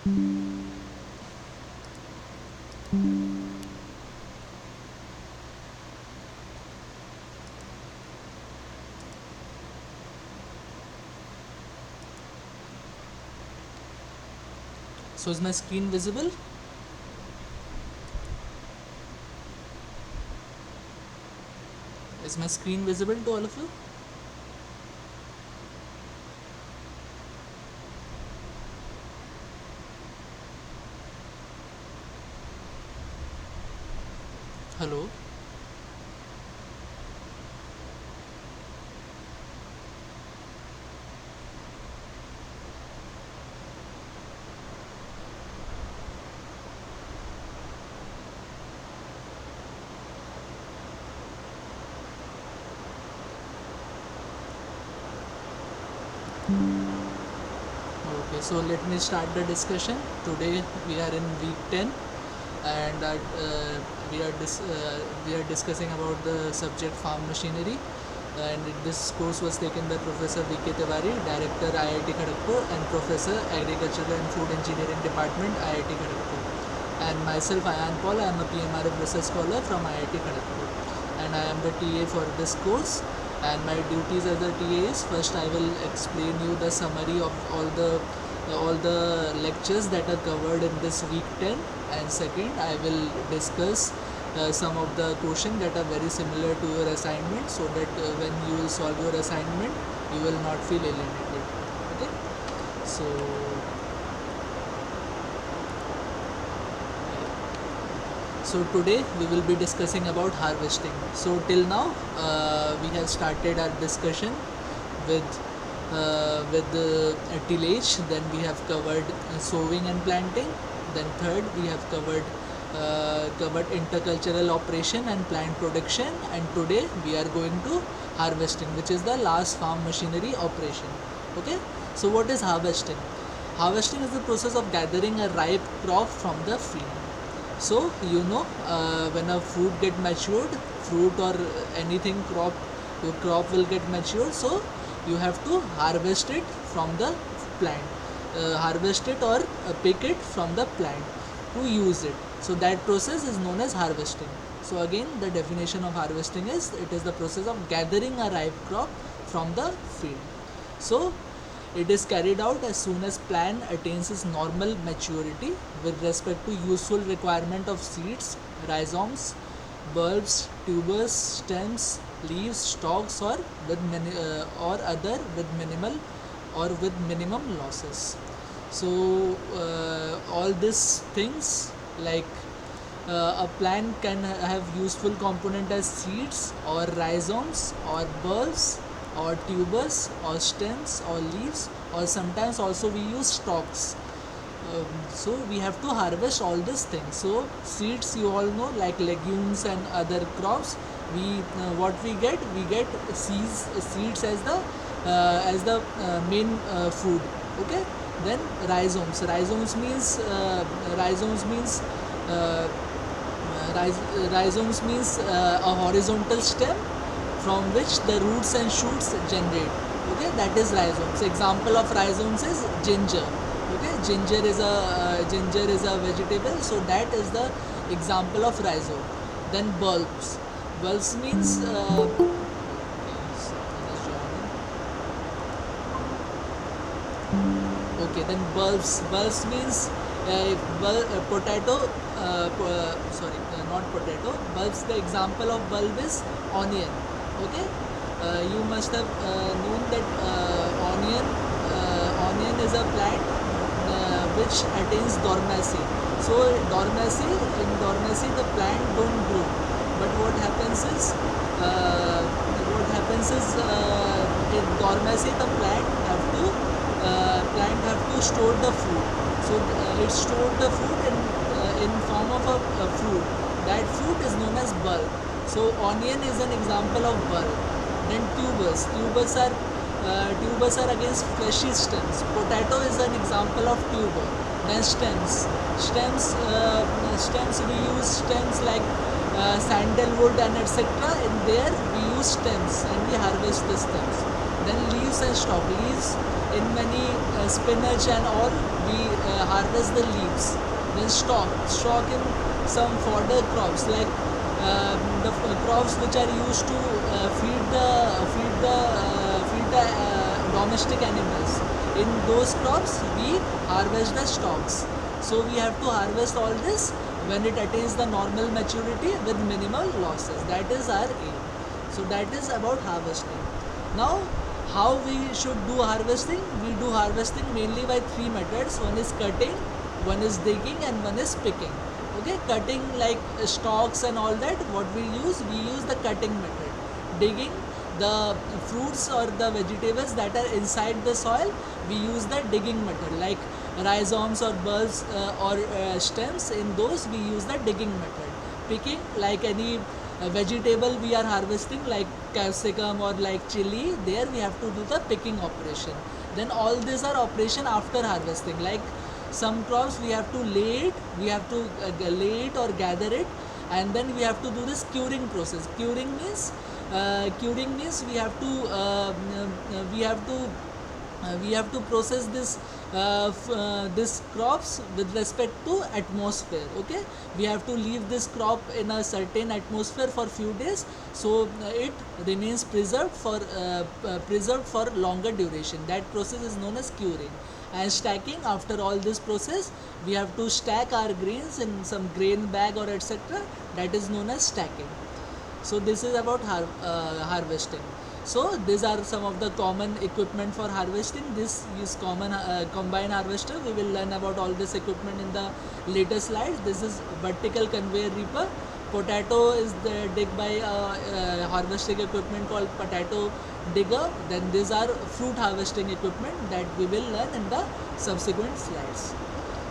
So is my screen visible? Is my screen visible to all of you? Hello. Okay, so let me start the discussion. Today we are in week 10, and we are discussing about the subject farm machinery. And this course was taken by Professor V.K. Tiwari, Director IIT Kharagpur, and Professor Agricultural and Food Engineering Department, IIT Kharagpur. And myself, Ayan Paul, I am a PMRF Research Scholar from IIT Kharagpur, and I am the TA for this course. And my duties as a TA is, first I will explain you the summary of all the lectures that are covered in this week 10, and second I will discuss some of the questions that are very similar to your assignment, so that when you will solve your assignment you will not feel alienated. Okay, so today we will be discussing about harvesting. So till now we have started our discussion with the tillage. Then we have covered sowing and planting. Then third we have covered intercultural operation and plant production. And today we are going to harvesting, which is the last farm machinery operation. Okay. So what is harvesting? Harvesting is the process of gathering a ripe crop from the field. So when a fruit get matured, fruit or anything crop, your crop will get matured. So you have to harvest it from the plant, harvest it or pick it from the plant to use it. So that process is known as harvesting. So again, the definition of harvesting is, it is the process of gathering a ripe crop from the field. So it is carried out as soon as plant attains its normal maturity with respect to useful requirement of seeds, rhizomes, bulbs, tubers, stems, leaves, stalks, or or other with minimal or with minimum losses. So all these things, like a plant can have useful component as seeds or rhizomes or bulbs or tubers or stems or leaves, or sometimes also we use stalks. So we have to harvest all these things. So seeds, you all know, like legumes and other crops, we what we get seeds as the main food. Okay. Then rhizomes means uh, rhizomes means a horizontal stem from which the roots and shoots generate. Okay, that is rhizomes. Example of rhizomes is ginger. Okay, ginger is a vegetable, so that is the example of rhizome. Then bulbs means okay, then bulbs means potato. Sorry, not potato. Bulbs. The example of bulb is onion. Okay, you must have known that onion is a plant which attains dormancy. So in dormancy the plant don't grow. But in dormancy the plant have to store the food. So it stored the food in form of a fruit. That fruit is known as bulb. So onion is an example of bulb. Then tubers are against fleshy stems. Potato is an example of tuber. Then stems we use stems like sandalwood and etc. In there we use stems and we harvest the stems. Then leaves and stalk. In many spinach and all, we harvest the leaves. Then stock in some fodder crops like the crops which are used to feed the domestic animals. In those crops, we harvest the stalks. So we have to harvest all this when it attains the normal maturity with minimal losses. That is our aim. So that is about harvesting. Now, how we should do harvesting? We do harvesting mainly by three methods. One is cutting, one is digging, and one is picking. Okay, cutting like stalks and all that. What we use the cutting method. Digging, the fruits or the vegetables that are inside the soil, we use the digging method, like rhizomes or bulbs or stems. In those, we use the digging method. Picking, like any vegetable we are harvesting like capsicum or like chili, there we have to do the picking operation. Then all these are operation after harvesting. Like some crops we have to lay it or gather it, and then we have to do this curing process. Curing means we have to process this crops with respect to atmosphere. Okay, we have to leave this crop in a certain atmosphere for few days, so it remains preserved for longer duration. That process is known as curing. And stacking, after all this process, we have to stack our grains in some grain bag or etc. That is known as stacking. So this is about harvesting. So these are some of the common equipment for harvesting. This is common combine harvester. We will learn about all this equipment in the later slides. This is vertical conveyor reaper. Potato is digged by harvesting equipment called potato digger. Then these are fruit harvesting equipment that we will learn in the subsequent slides.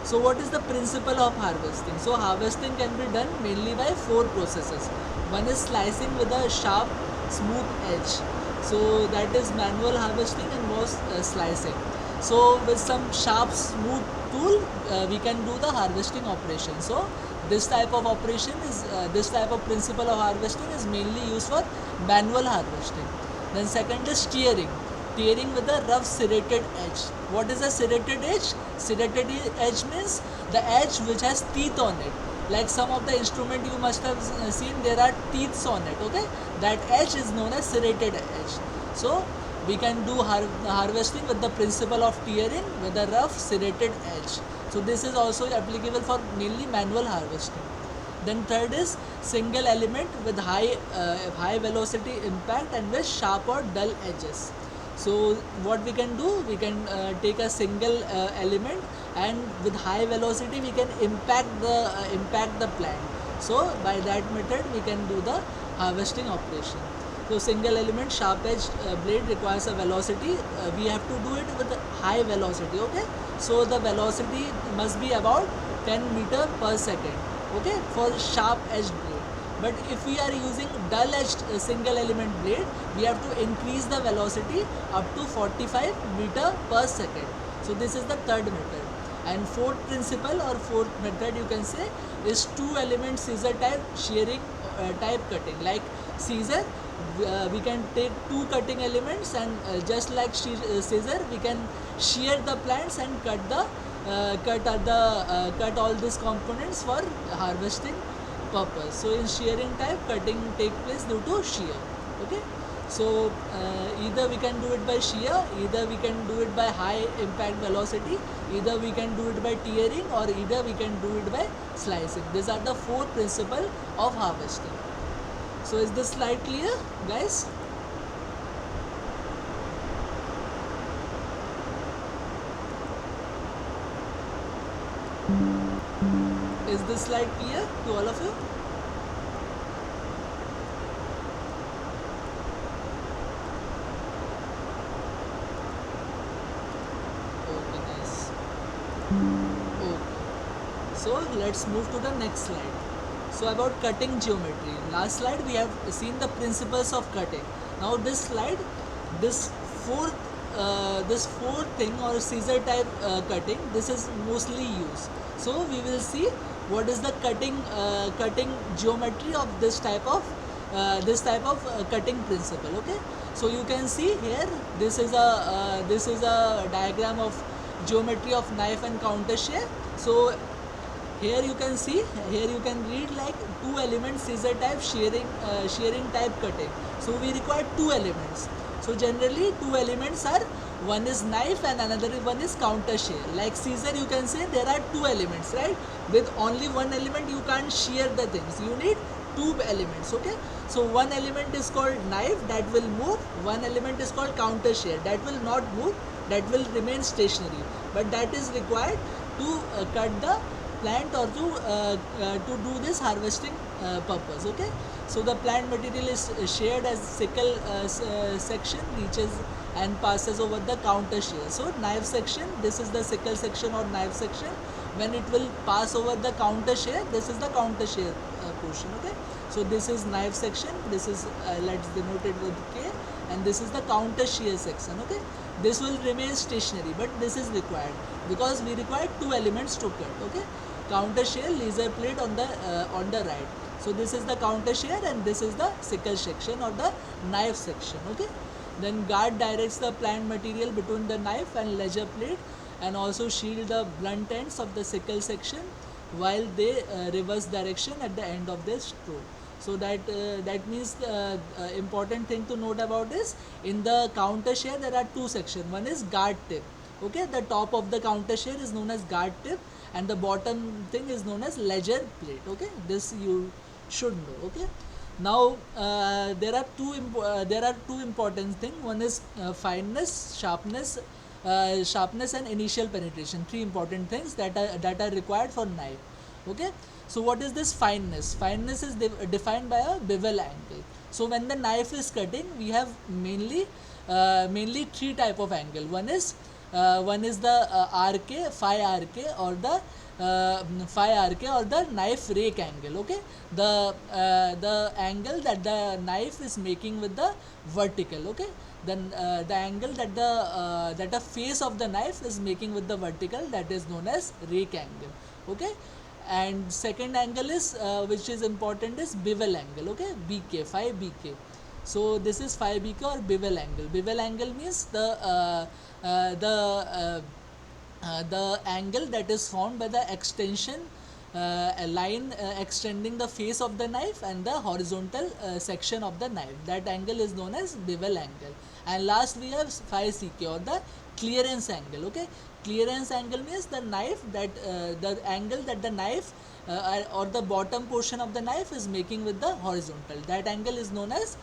So what is the principle of harvesting? So harvesting can be done mainly by four processes. One is slicing with a sharp, smooth edge. So that is manual harvesting involves slicing. So with some sharp, smooth tool, we can do the harvesting operation. So this type of principle of harvesting is mainly used for manual harvesting. Then second is tearing with a rough serrated edge. What is a serrated edge? Serrated edge means the edge which has teeth on it. Like some of the instrument you must have seen, there are teeth on it. Okay, that edge is known as serrated edge. So we can do harvesting with the principle of tearing with a rough serrated edge. So this is also applicable for mainly manual harvesting. Then third is single element with high velocity impact and with sharp or dull edges. So what we can do, we can take a single element, and with high velocity we can impact the plant. So by that method we can do the harvesting operation. So single element sharp edge blade requires a velocity. We have to do it with high velocity. Okay, so the velocity must be about 10 meter per second. Okay, for sharp edged blade. But if we are using dull edged single element blade, we have to increase the velocity up to 45 meter per second. So this is the third method. And fourth principle or fourth method you can say is two element scissor type shearing type cutting. Like scissor, we can take two cutting elements, and just like scissor we can shear the plants and cut all these components for harvesting purpose. So in shearing type, cutting take place due to shear. Okay, so either we can do it by shear, either we can do it by high impact velocity, either we can do it by tearing, or either we can do it by slicing. These are the four principles of harvesting. So is this slide clear, guys? Is this slide clear to all of you? Okay, nice. Okay. So let's move to the next slide. So about cutting geometry. Last slide we have seen the principles of cutting. Now this slide, this fourth thing or scissor type cutting, this is mostly used. So we will see what is the cutting geometry of this type of cutting principle. Okay, So you can see here, this is a diagram of geometry of knife and counter shear. So here you can see, here you can read like two elements, scissor type, shearing type, cutting. So we require two elements. So generally two elements are, one is knife and another one is counter shear. Like scissor, you can say there are two elements, right? With only one element you can't shear the things, you need two elements. Okay, so one element is called knife, that will move. One element is called counter shear, that will not move, that will remain stationary, but that is required to cut the plant or to do this harvesting purpose. Okay, so the plant material is shared as sickle section reaches and passes over the counter shear. So knife section, this is the sickle section or knife section. When it will pass over the counter shear, this is the counter shear portion. Okay, so this is knife section, this is let's denote it with K, and this is the counter shear section. Okay, this will remain stationary, but this is required because we require two elements to cut. Okay, counter shear laser plate on the right. So this is the counter shear and this is the sickle section or the knife section. Okay, then guard directs the plant material between the knife and laser plate and also shield the blunt ends of the sickle section while they reverse direction at the end of their stroke. So that means the important thing to note about is, in the counter shear there are two sections. One is guard tip. Okay, the top of the counter shear is known as guard tip and the bottom thing is known as ledger plate. Okay, this you should know. Okay, now there are two important things. One is fineness, sharpness and initial penetration. Three important things that are required for knife. Okay, so what is this fineness? Fineness is defined by a bevel angle. So when the knife is cutting, we have mainly three type of angle. One is the RK, phi RK, or the knife rake angle. Okay, the angle that the knife is making with the vertical. Okay, then the angle that the face of the knife is making with the vertical, that is known as rake angle. Okay, and second angle is which is important is bevel angle. Okay, BK, phi BK. So this is phi BK or bevel angle. Bevel angle means the angle that is formed by the extension a line extending the face of the knife and the horizontal section of the knife. That angle is known as bevel angle. And last we have phi CK or the clearance angle. Okay, clearance angle means the angle that the knife or the bottom portion of the knife is making with the horizontal. That angle is known as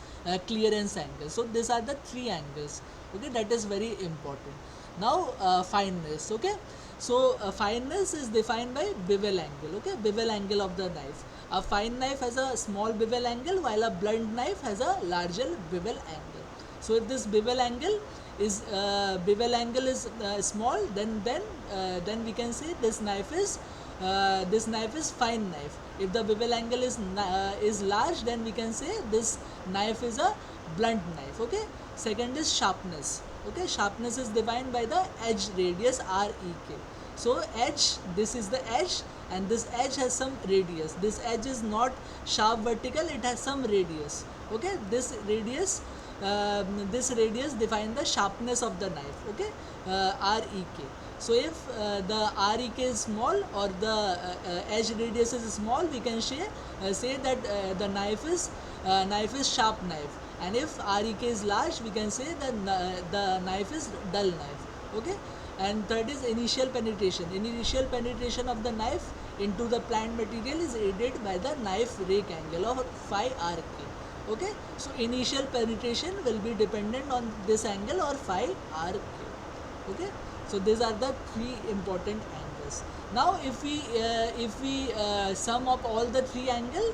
clearance angle. So these are the three angles. Okay, that is very important. Now fineness. Okay, so fineness is defined by bevel angle. Okay, bevel angle of the knife. A fine knife has a small bevel angle while a blunt knife has a larger bevel angle. So if this bevel angle is small, then we can say this knife is fine knife. If the bevel angle is large, then we can say this knife is a blunt knife. Okay, second is sharpness. Okay, sharpness is defined by the edge radius REK. So edge, this is the edge and this edge has some radius. This edge is not sharp vertical, it has some radius. Okay, this radius defines the sharpness of the knife. Okay, REK. So if the REK is small or the edge radius is small, we can say that the knife is sharp knife. And if REK is large, we can say the knife is dull knife. Okay, and third is initial penetration. Initial penetration of the knife into the plant material is aided by the knife rake angle or phi RK. Okay, so initial penetration will be dependent on this angle or phi RK. Okay, so these are the three important angles. Now if we sum up all the three angles,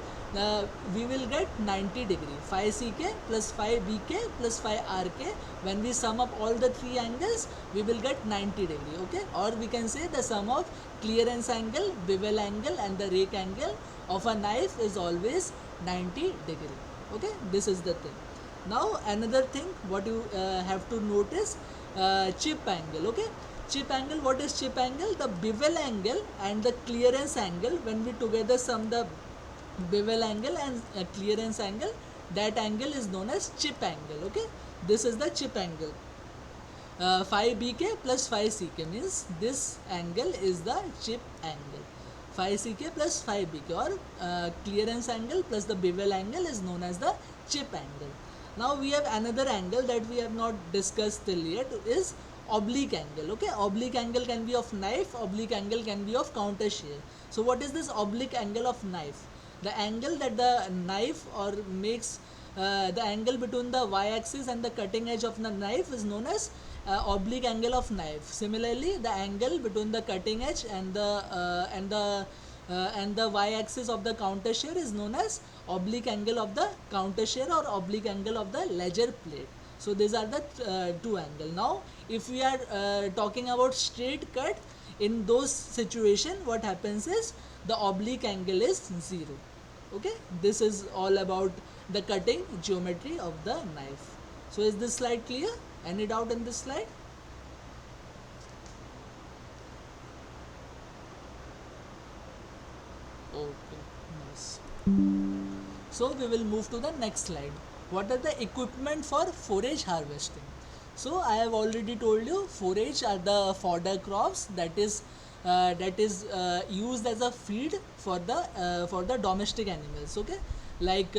we will get 90 degree. Phi CK plus phi BK plus phi RK. When we sum up all the three angles, we will get 90 degree. Okay, or we can say the sum of clearance angle, bevel angle and the rake angle of a knife is always 90 degree. Okay, this is the thing. Now another thing what you have to notice, chip angle. Okay, chip angle. What is chip angle? The bevel angle and the clearance angle, when we together sum the bevel angle and clearance angle, that angle is known as chip angle. Okay, this is the chip angle. 5 BK plus 5 CK means this angle is the chip angle. 5 CK plus 5 BK, or clearance angle plus the bevel angle is known as the chip angle. Now we have another angle that we have not discussed till yet, is oblique angle. Okay, oblique angle can be of knife, oblique angle can be of counter shear. So what is this oblique angle of knife? The angle that the knife or makes, the angle between the y-axis and the cutting edge of the knife is known as oblique angle of knife. Similarly, the angle between the cutting edge and the y-axis of the counter shear is known as oblique angle of the counter shear or oblique angle of the ledger plate. So these are the two angle. Now, if we are talking about straight cut, in those situation, what happens is the oblique angle is 0. Okay, this is all about the cutting geometry of the knife. So is this slide clear? Any doubt in this slide? Okay, nice. So we will move to the next slide. What are the equipment for forage harvesting? So I have already told you, forage are the fodder crops that is used as a feed for the domestic animals. Okay, like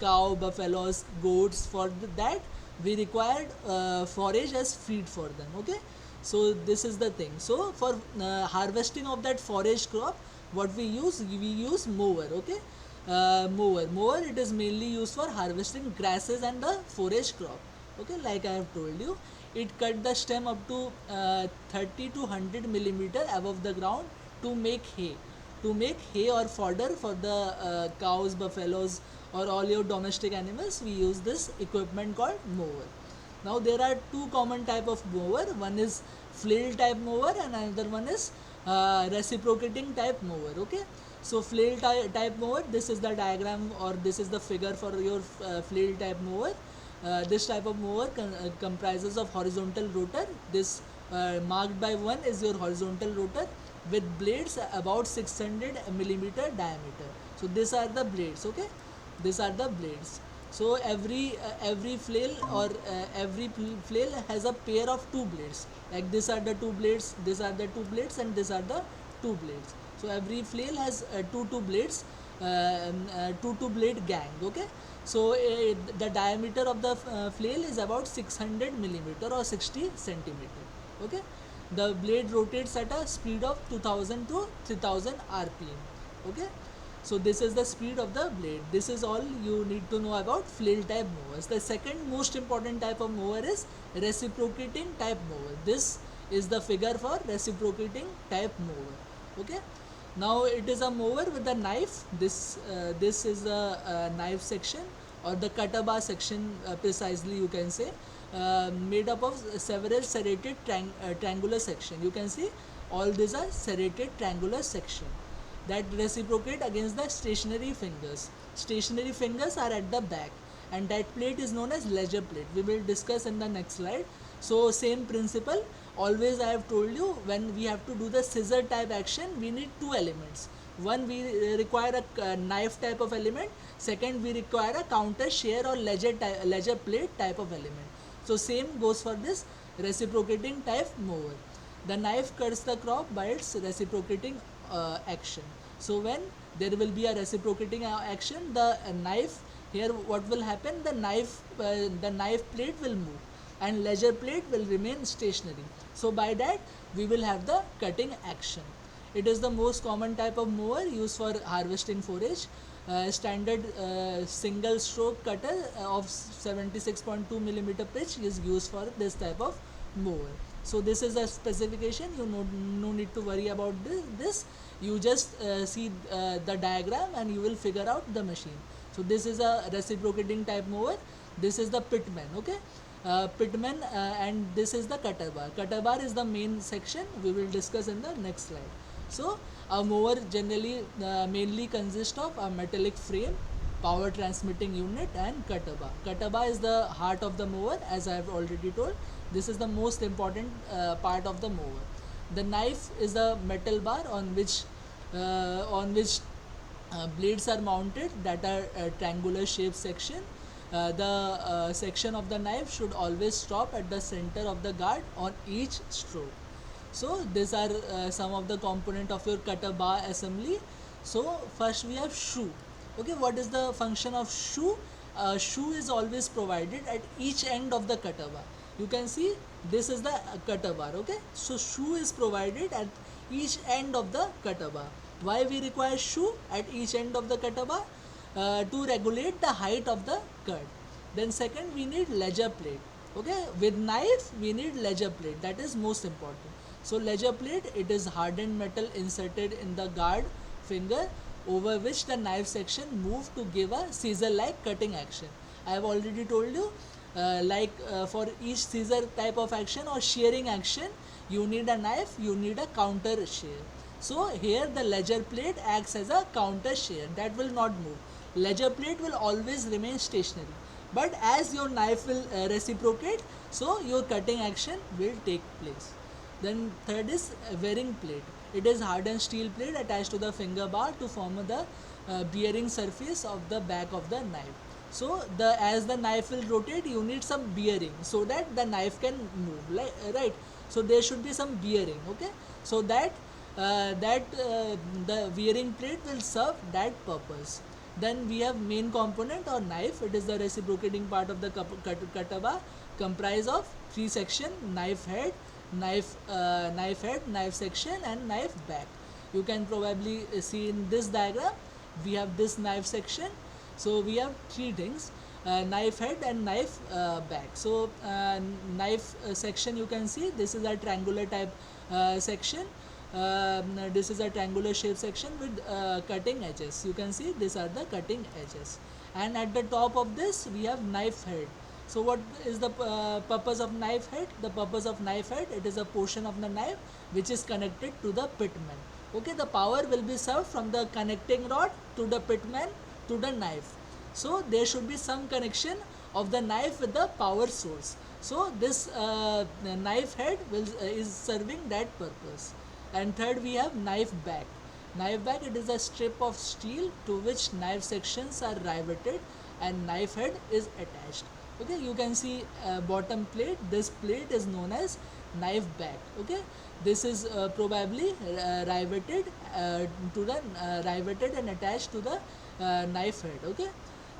cow, buffaloes, goats. For that we required forage as feed for them. Okay, so this is the thing. So for harvesting of that forage crop, what we use mower. Okay, mower, it is mainly used for harvesting grasses and the forage crop. Okay, like I have told you, it cut the stem up to 30 to 100 millimeter above the ground to make hay or fodder for the cows, buffaloes, or all your domestic animals. We use this equipment called mower. Now there are two common type of mower. One is flail type mower and another one is reciprocating type mower. Okay, so flail type mower, this is the diagram or this is the figure for your flail type mower. This type of mower comprises of horizontal rotor. This marked by 1 is your horizontal rotor with blades about 600 millimeter diameter. So these are the blades. Okay, these are the blades. So every flail or every flail has a pair of two blades. Like these are the two blades, these are the two blades, and these are the two blades. So every flail has two blades, two blade gang. Okay, so the diameter of the flail is about 600 millimeter or 60 centimeter. Okay, the blade rotates at a speed of 2000 to 3000 rpm. Okay, so this is the speed of the blade. This is all you need to know about flail type mowers. The second most important type of mower is reciprocating type mower. This is the figure for reciprocating type mower. Okay, now it is a mower with a knife. This is the knife section or the cutter bar section, precisely you can say, made up of several serrated triangular section. You can see all these are serrated triangular section that reciprocate against the stationary fingers. Stationary fingers are at the back, and that plate is known as ledger plate. We will discuss in the next slide. So same principle. Always I have told you, when we have to do the scissor type action, we need two elements. One, we require a knife type of element. Second, we require a counter shear or ledger plate type of element. So same goes for this reciprocating type mower. The knife cuts the crop by its reciprocating action. So when there will be a reciprocating action, the knife, here what will happen, the knife plate will move and ledger plate will remain stationary. So by that we will have the cutting action. It is the most common type of mower used for harvesting forage. Standard single stroke cutter of 76.2 millimeter pitch is used for this type of mower. So this is a specification. You no need to worry about this. You just see the diagram and you will figure out the machine. So this is a reciprocating type mower. This is the pitman. Okay, pitman, and this is the cutter bar. Cutter bar is the main section. We will discuss in the next slide. So a mower generally mainly consists of a metallic frame, power transmitting unit, and cutter bar. Cutter bar is the heart of the mower, as I have already told. This is the most important part of the mower. The knife is a metal bar on which blades are mounted, that are triangular shape section. The section of the knife should always stop at the center of the guard on each stroke. So these are some of the component of your cutter bar assembly. So first we have shoe. Okay, what is the function of shoe? Shoe is always provided at each end of the cutter bar. You can see this is the cutter bar. Okay, so shoe is provided at each end of the cutter bar. Why we require shoe at each end of the cutter bar? To regulate the height of the cut. Then second, we need ledger plate. Okay, with knife we need ledger plate, that is most important. So ledger plate, it is hardened metal inserted in the guard finger over which the knife section move to give a scissor like cutting action. I have already told you, for each scissor type of action or shearing action, you need a knife, you need a counter shear. So here the ledger plate acts as a counter shear that will not move. Ledger plate will always remain stationary, but as your knife will reciprocate, so your cutting action will take place. Then third is wearing plate. It is hardened steel plate attached to the finger bar to form the bearing surface of the back of the knife. So as the knife will rotate, you need some bearing so that the knife can move, right? So there should be some bearing, okay, so that the bearing plate will serve that purpose. Then we have main component or knife. It is the reciprocating part of the cutter bar, comprised of three section: knife head, knife section, and knife back. You can probably see in this diagram we have this knife section. So we have three things: knife head and knife back. So knife section, you can see this is a triangular type section. This is a triangular shape section with cutting edges. You can see these are the cutting edges, and at the top of this we have knife head. So what is the purpose of knife head? The purpose of knife head, it is a portion of the knife which is connected to the pitman. Okay, the power will be served from the connecting rod to the pitman to the knife. So there should be some connection of the knife with the power source. So this knife head is serving that purpose. And third, we have knife back. Knife back, it is a strip of steel to which knife sections are riveted and knife head is attached. Okay, you can see bottom plate. This plate is known as knife back. Okay, this is probably riveted and attached to the knife head. Okay,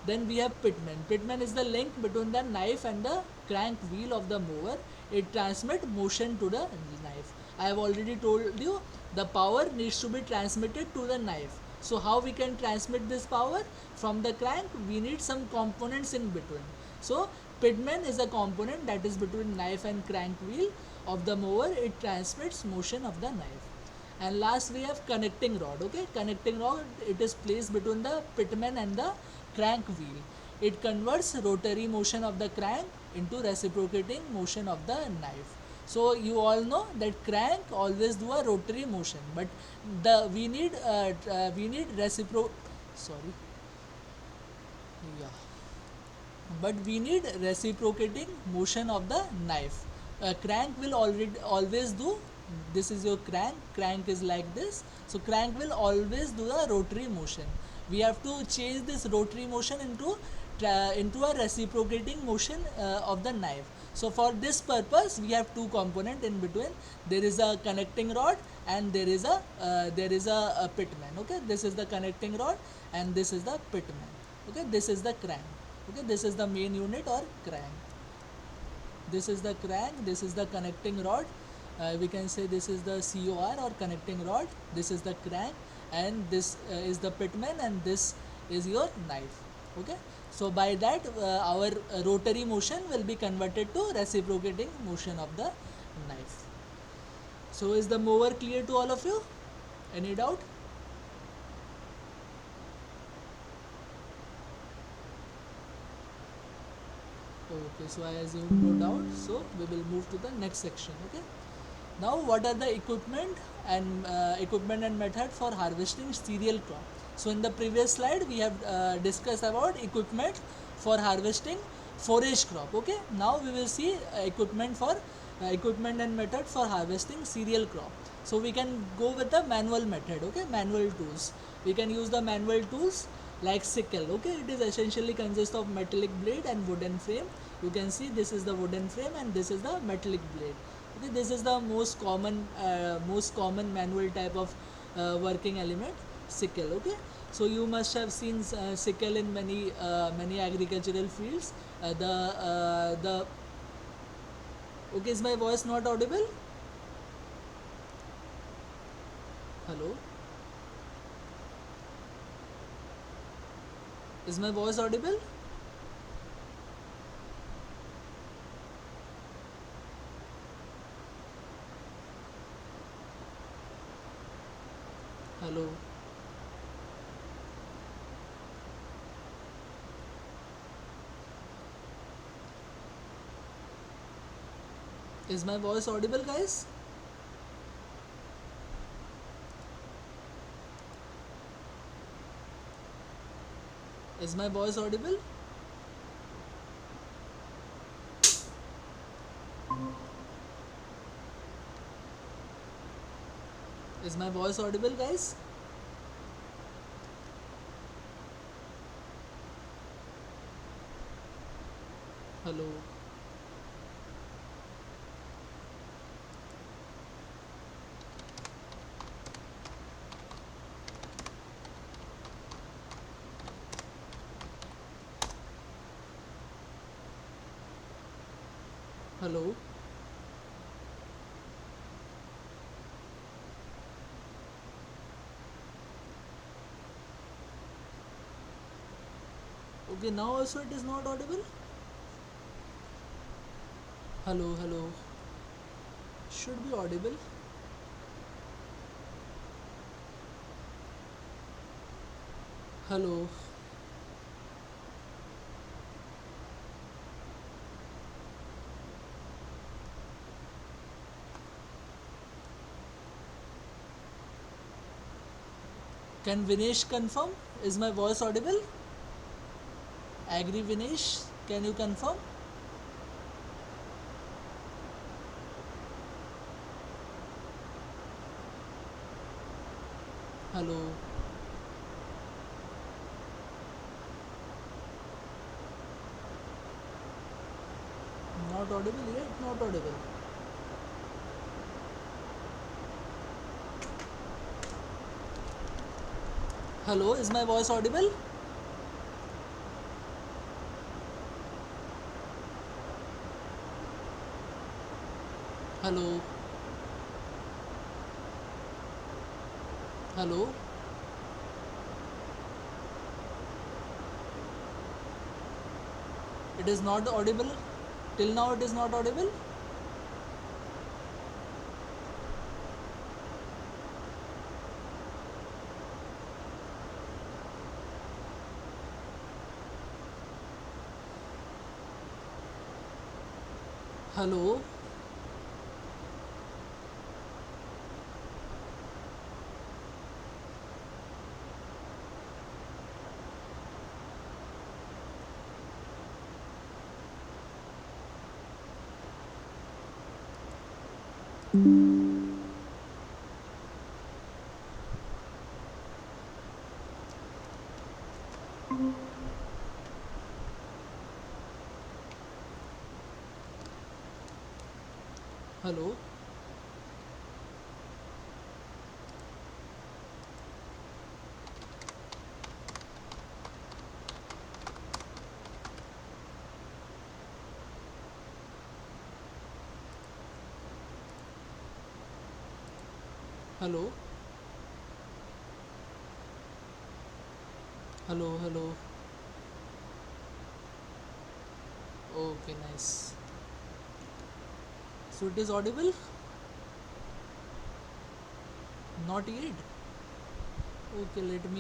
then we have pitman. Pitman is the link between the knife and the crank wheel of the mower. It transmits motion to the knife. I have already told you the power needs to be transmitted to the knife. So how we can transmit this power? From the crank we need some components in between. So pitman is a component that is between knife and crank wheel of the mower. It transmits motion of the knife. And last we have connecting rod. Okay, connecting rod, it is placed between the pitman and the crank wheel. It converts rotary motion of the crank into reciprocating motion of the knife. So you all know that crank always do a rotary motion, but we need sorry, yeah, but we need reciprocating motion of the knife. Crank will always do, this is your crank is like this, so crank will always do a rotary motion. We have to change this rotary motion into a reciprocating motion of the knife. So for this purpose we have two component in between. There is a connecting rod and there is a pitman. Okay, this is the connecting rod and this is the pitman. Okay, this is the crank. Okay, this is the main unit or crank. This is the crank, this is the connecting rod. We can say this is the COR or connecting rod. This is the crank, and this is the pitman, and this is your knife. Okay, so by that our rotary motion will be converted to reciprocating motion of the knife. So is the mower clear to all of you? Any doubt? Okay, so I assume no doubt, so we will move to the next section. Okay, now what are the equipment and method for harvesting cereal crop? So in the previous slide we have discussed about equipment for harvesting forage crop. Okay, now we will see equipment and method for harvesting cereal crop. So we can go with the manual method. Okay, manual tools. We can use the manual tools like sickle. Okay, it is essentially consists of metallic blade and wooden frame. You can see this is the wooden frame and this is the metallic blade. Okay, this is the most common manual type of working element, sickle. Okay, so you must have seen sickle in many agricultural fields. The Okay, is my voice not audible? Hello, is my voice audible? Hello, is my voice audible, guys? Is my voice audible? Is my voice audible, guys? Hello, hello. Okay, now also it is not audible. Hello, hello. Should be audible. Hello. Can Vinesh confirm? Is my voice audible? Agree, Vinesh? Can you confirm? Hello. Not audible yet? Not audible. Hello, is my voice audible? Hello. Hello. It is not audible. Till now it is not audible. Hello. Hello. Hello. Hello. Hello. Okay, nice. So it is audible? Not yet. Okay, let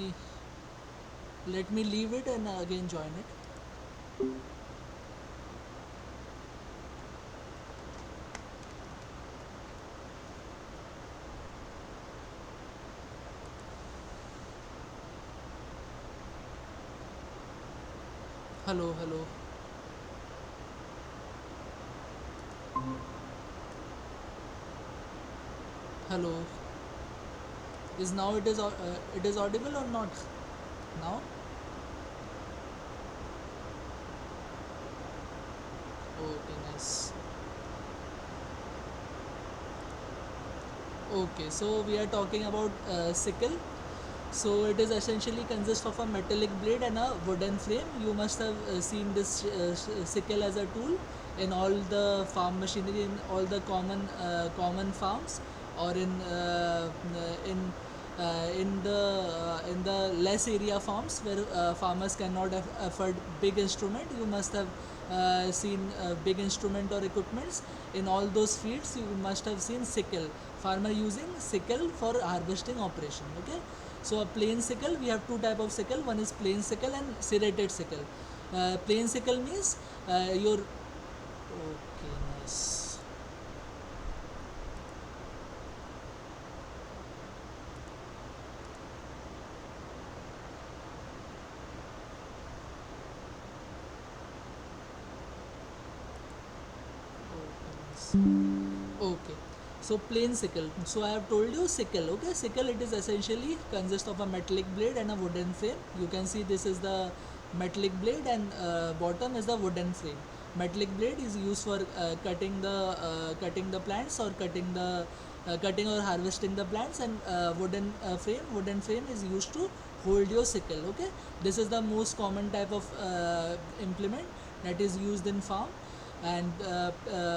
me leave it and again join it. Hello, hello. Hello. Is now it is audible or not? Now? Okay, nice. Okay, so we are talking about sickle. So it is essentially consists of a metallic blade and a wooden frame. You must have seen this sickle as a tool in all the farm machinery, in all the common farms, or in the less area farms where farmers cannot afford big instrument. You must have seen big instrument or equipments. In all those fields you must have seen sickle, farmer using sickle for harvesting operation. Okay, so a plain sickle, we have two type of sickle. One is plain sickle and serrated sickle. Plain sickle means your okay, nice. Okay, nice. Okay, so plain sickle. So I have told you sickle. Okay, sickle, it is essentially consist of a metallic blade and a wooden frame. You can see this is the metallic blade and bottom is the wooden frame. Metallic blade is used for cutting the plants or cutting or harvesting the plants, and wooden frame is used to hold your sickle. Okay, this is the most common type of implement that is used in farm. And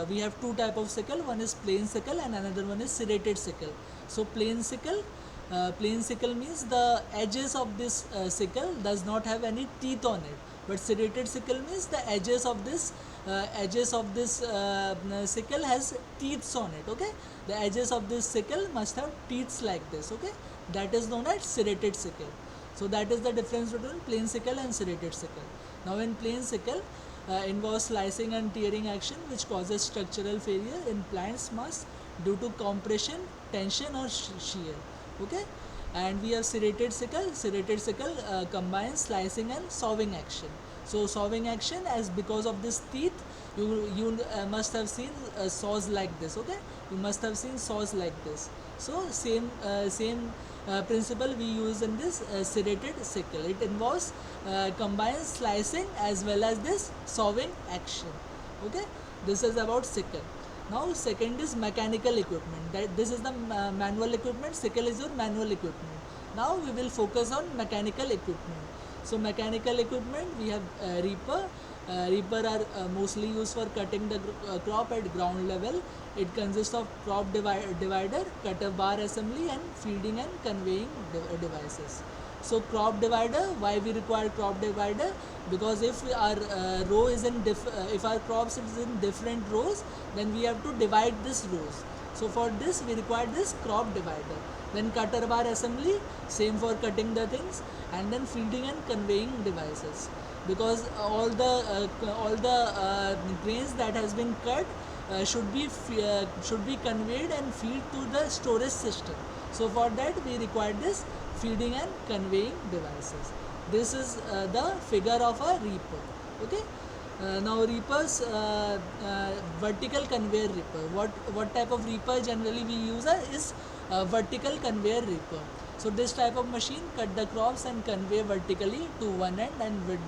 we have two type of sickle. One is plain sickle and another one is serrated sickle. So plain sickle means the edges of this sickle does not have any teeth on it, but serrated sickle means the edges of this sickle has teeth on it. Okay, the edges of this sickle must have teeth like this. Okay, that is known as serrated sickle. So that is the difference between plain sickle and serrated sickle. Now in plain sickle involves slicing and tearing action which causes structural failure in plant's mass due to compression, tension or shear. Okay, and we have serrated sickle. Serrated sickle combines slicing and sawing action. So sawing action, as because of this teeth, you must have seen saws like this. Okay, you must have seen saws like this. So same principle we use in this serrated sickle. It involves combines slicing as well as this sawing action. Okay, this is about sickle. Now second is mechanical equipment. That this is the manual equipment. Sickle is your manual equipment. Now we will focus on mechanical equipment. So mechanical equipment, we have reaper. Reaper are mostly used for cutting the crop at ground level. It consists of crop divider, cutter bar assembly, and feeding and conveying devices. So crop divider, why we require crop divider? Because if our row is if our crops is in different rows, then we have to divide this rows. So for this we require this crop divider. Then cutter bar assembly, same for cutting the things, and then feeding and conveying devices. Because all the grains that has been cut should be conveyed and feed to the storage system. So for that we require this feeding and conveying devices. This is the figure of a reaper. Okay. Now reapers, vertical conveyor reaper. What type of reaper generally we use is vertical conveyor reaper. So this type of machine cut the crops and convey vertically to one end and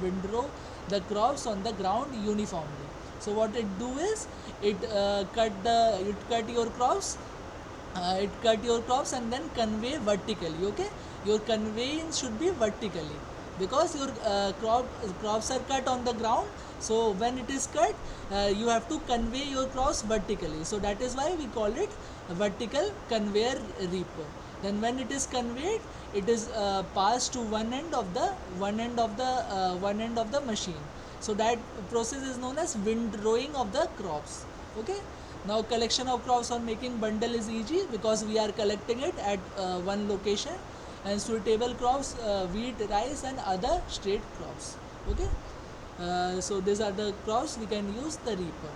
windrow the crops on the ground uniformly. So what it do is it cut your crops, and then convey vertically. Okay, your conveying should be vertically, because your crops are cut on the ground. So when it is cut, you have to convey your crops vertically. So that is why we call it a vertical conveyor reaper. Then when it is conveyed, it is passed to one end of the machine. So that process is known as windrowing of the crops. Okay. Now collection of crops or making bundle is easy, because we are collecting it at one location, and suitable crops, wheat, rice and other straight crops. Okay. So these are the crops we can use the reaper.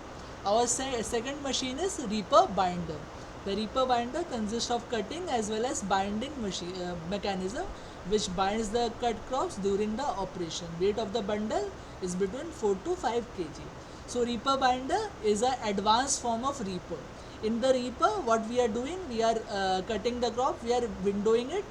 Our second machine is reaper binder. The reaper binder consists of cutting as well as binding mechanism which binds the cut crops during the operation. Weight of the bundle is between 4 to 5 kg. So reaper binder is an advanced form of reaper. In the reaper, what we are doing, we are cutting the crop, we are windowing it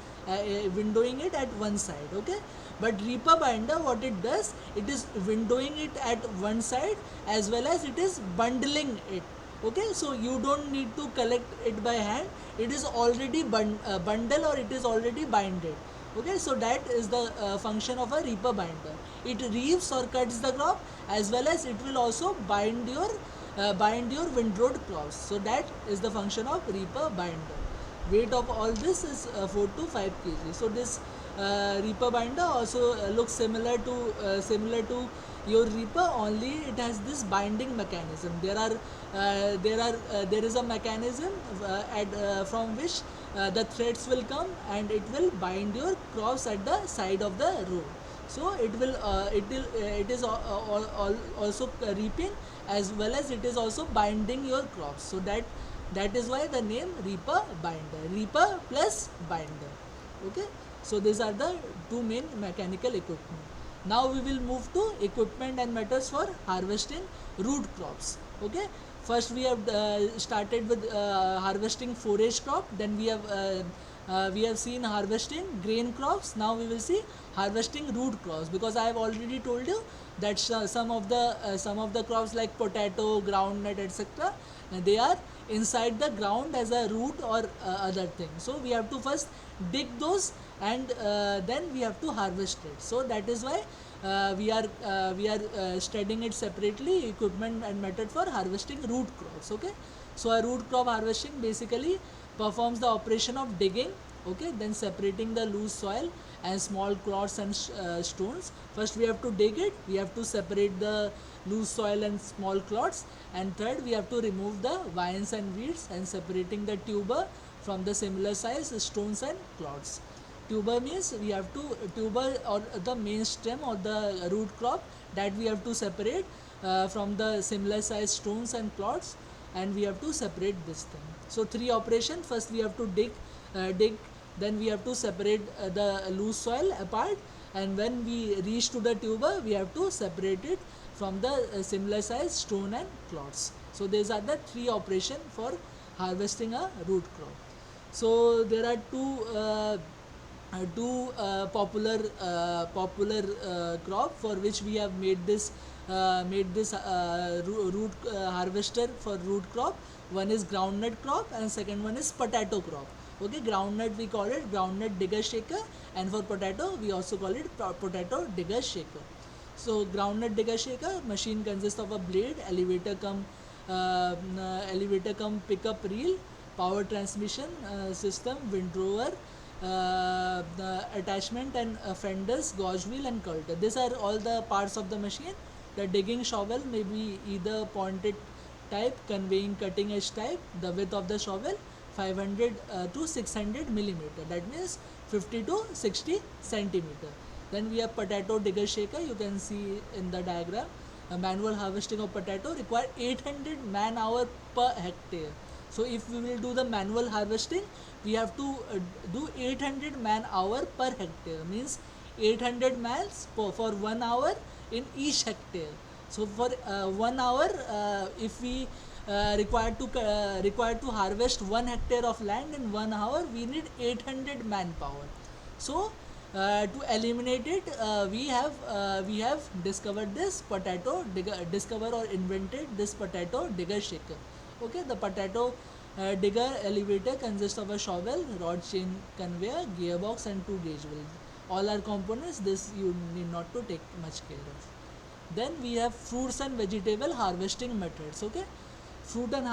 at one side, okay. But reaper binder, what it does, it is windowing it at one side as well as it is bundling it, okay. So you don't need to collect it by hand, it is already bundle or it is already binded, okay. So that is the function of a reaper binder. It reaves or cuts the crop as well as it will also bind your windrowed crops. So that is the function of reaper binder. Weight of all this is 4 to 5 kg. So this reaper binder also looks similar to your reaper, only it has this binding mechanism. There is a mechanism from which the threads will come and it will bind your crops at the side of the row. So it is also reaping as well as it is also binding your crops. So that is why the name reaper binder, reaper plus binder, okay. So these are the two main mechanical equipment. Now we will move to equipment and methods for harvesting root crops, okay. First we have started with harvesting forage crop, then we have seen harvesting grain crops. Now we will see harvesting root crops, because I have already told you that some of the crops like potato, groundnut, etc., they are inside the ground as a root or other thing. So we have to first dig those and then we have to harvest it. So that is why we are studying it separately, equipment and method for harvesting root crops, okay. So a root crop harvesting basically performs the operation of digging, okay, then separating the loose soil and small clods and stones. First we have to dig it, we have to separate the loose soil and small clods, and third we have to remove the vines and weeds and separating the tuber from the similar size stones and clods. Tuber means we have to tuber or the main stem or the root crop, that we have to separate from the similar size stones and clods, and we have to separate this thing. So three operation: first we have to dig, then we have to separate the loose soil apart, and when we reach to the tuber, we have to separate it from the similar size stone and clods. So these are the three operation for harvesting a root crop. So there are two popular crop for which we have made this root harvester for root crop. One is groundnut crop and second one is potato crop, okay. Groundnut we call it groundnut digger shaker, and for potato we also call it potato digger shaker. So groundnut digger shaker machine consists of a blade, elevator come pickup reel, power transmission system, windrower, the attachment, and fenders, gauge wheel, and coulter. These are all the parts of the machine. The digging shovel may be either pointed type, conveying cutting edge type. The width of the shovel 500 to 600 millimeter, that means 50 to 60 centimeter. Then we have potato digger shaker. You can see in the diagram, a manual harvesting of potato require 800 man hour per hectare. So if we will do the manual harvesting, we have to do 800 man hour per hectare, means 800 mans for 1 hour in each hectare. So for 1 hour, if we required to harvest 1 hectare of land in 1 hour, we need 800 manpower. So to eliminate it, we have discovered this potato digger, discover or invented this potato digger shaker, okay. The potato digger elevator consists of a shovel, rod chain conveyor, gearbox, and 2 gauge wheels. All are components, this you need not to take much care of. Then we have fruits and vegetable harvesting methods, okay. Fruit and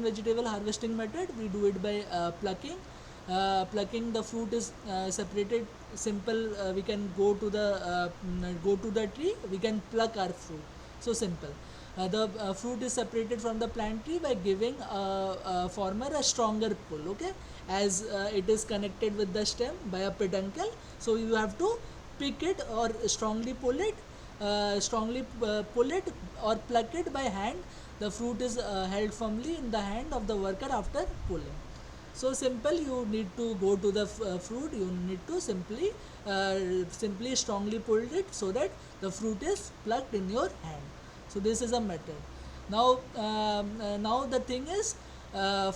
vegetable harvesting method, we do it by plucking. The fruit is separated, simple. We can go to the tree, we can pluck our fruit, so simple. The fruit is separated from the plant tree by giving a farmer a stronger pull, okay, as it is connected with the stem by a peduncle. So you have to pick it or strongly pull it or pluck it by hand. The fruit is held firmly in the hand of the worker after pulling. So simple, you need to go to the fruit, you need to simply strongly pull it so that the fruit is plucked in your hand. So this is a method. Now the thing is,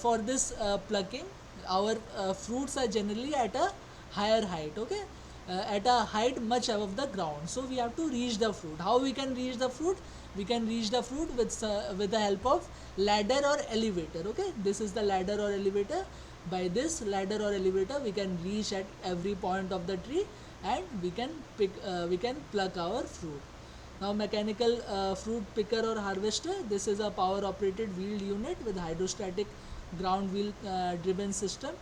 for this plucking, our fruits are generally at a higher height, okay, at a height much above the ground. So we have to reach the fruit. How we can reach the fruit? We can reach the fruit with the help of ladder or elevator, okay. This is the ladder or elevator. By this ladder or elevator, we can reach at every point of the tree, and we can pluck our fruit. Now, mechanical fruit picker or harvester. This is a power operated wheeled unit with hydrostatic ground wheel driven system.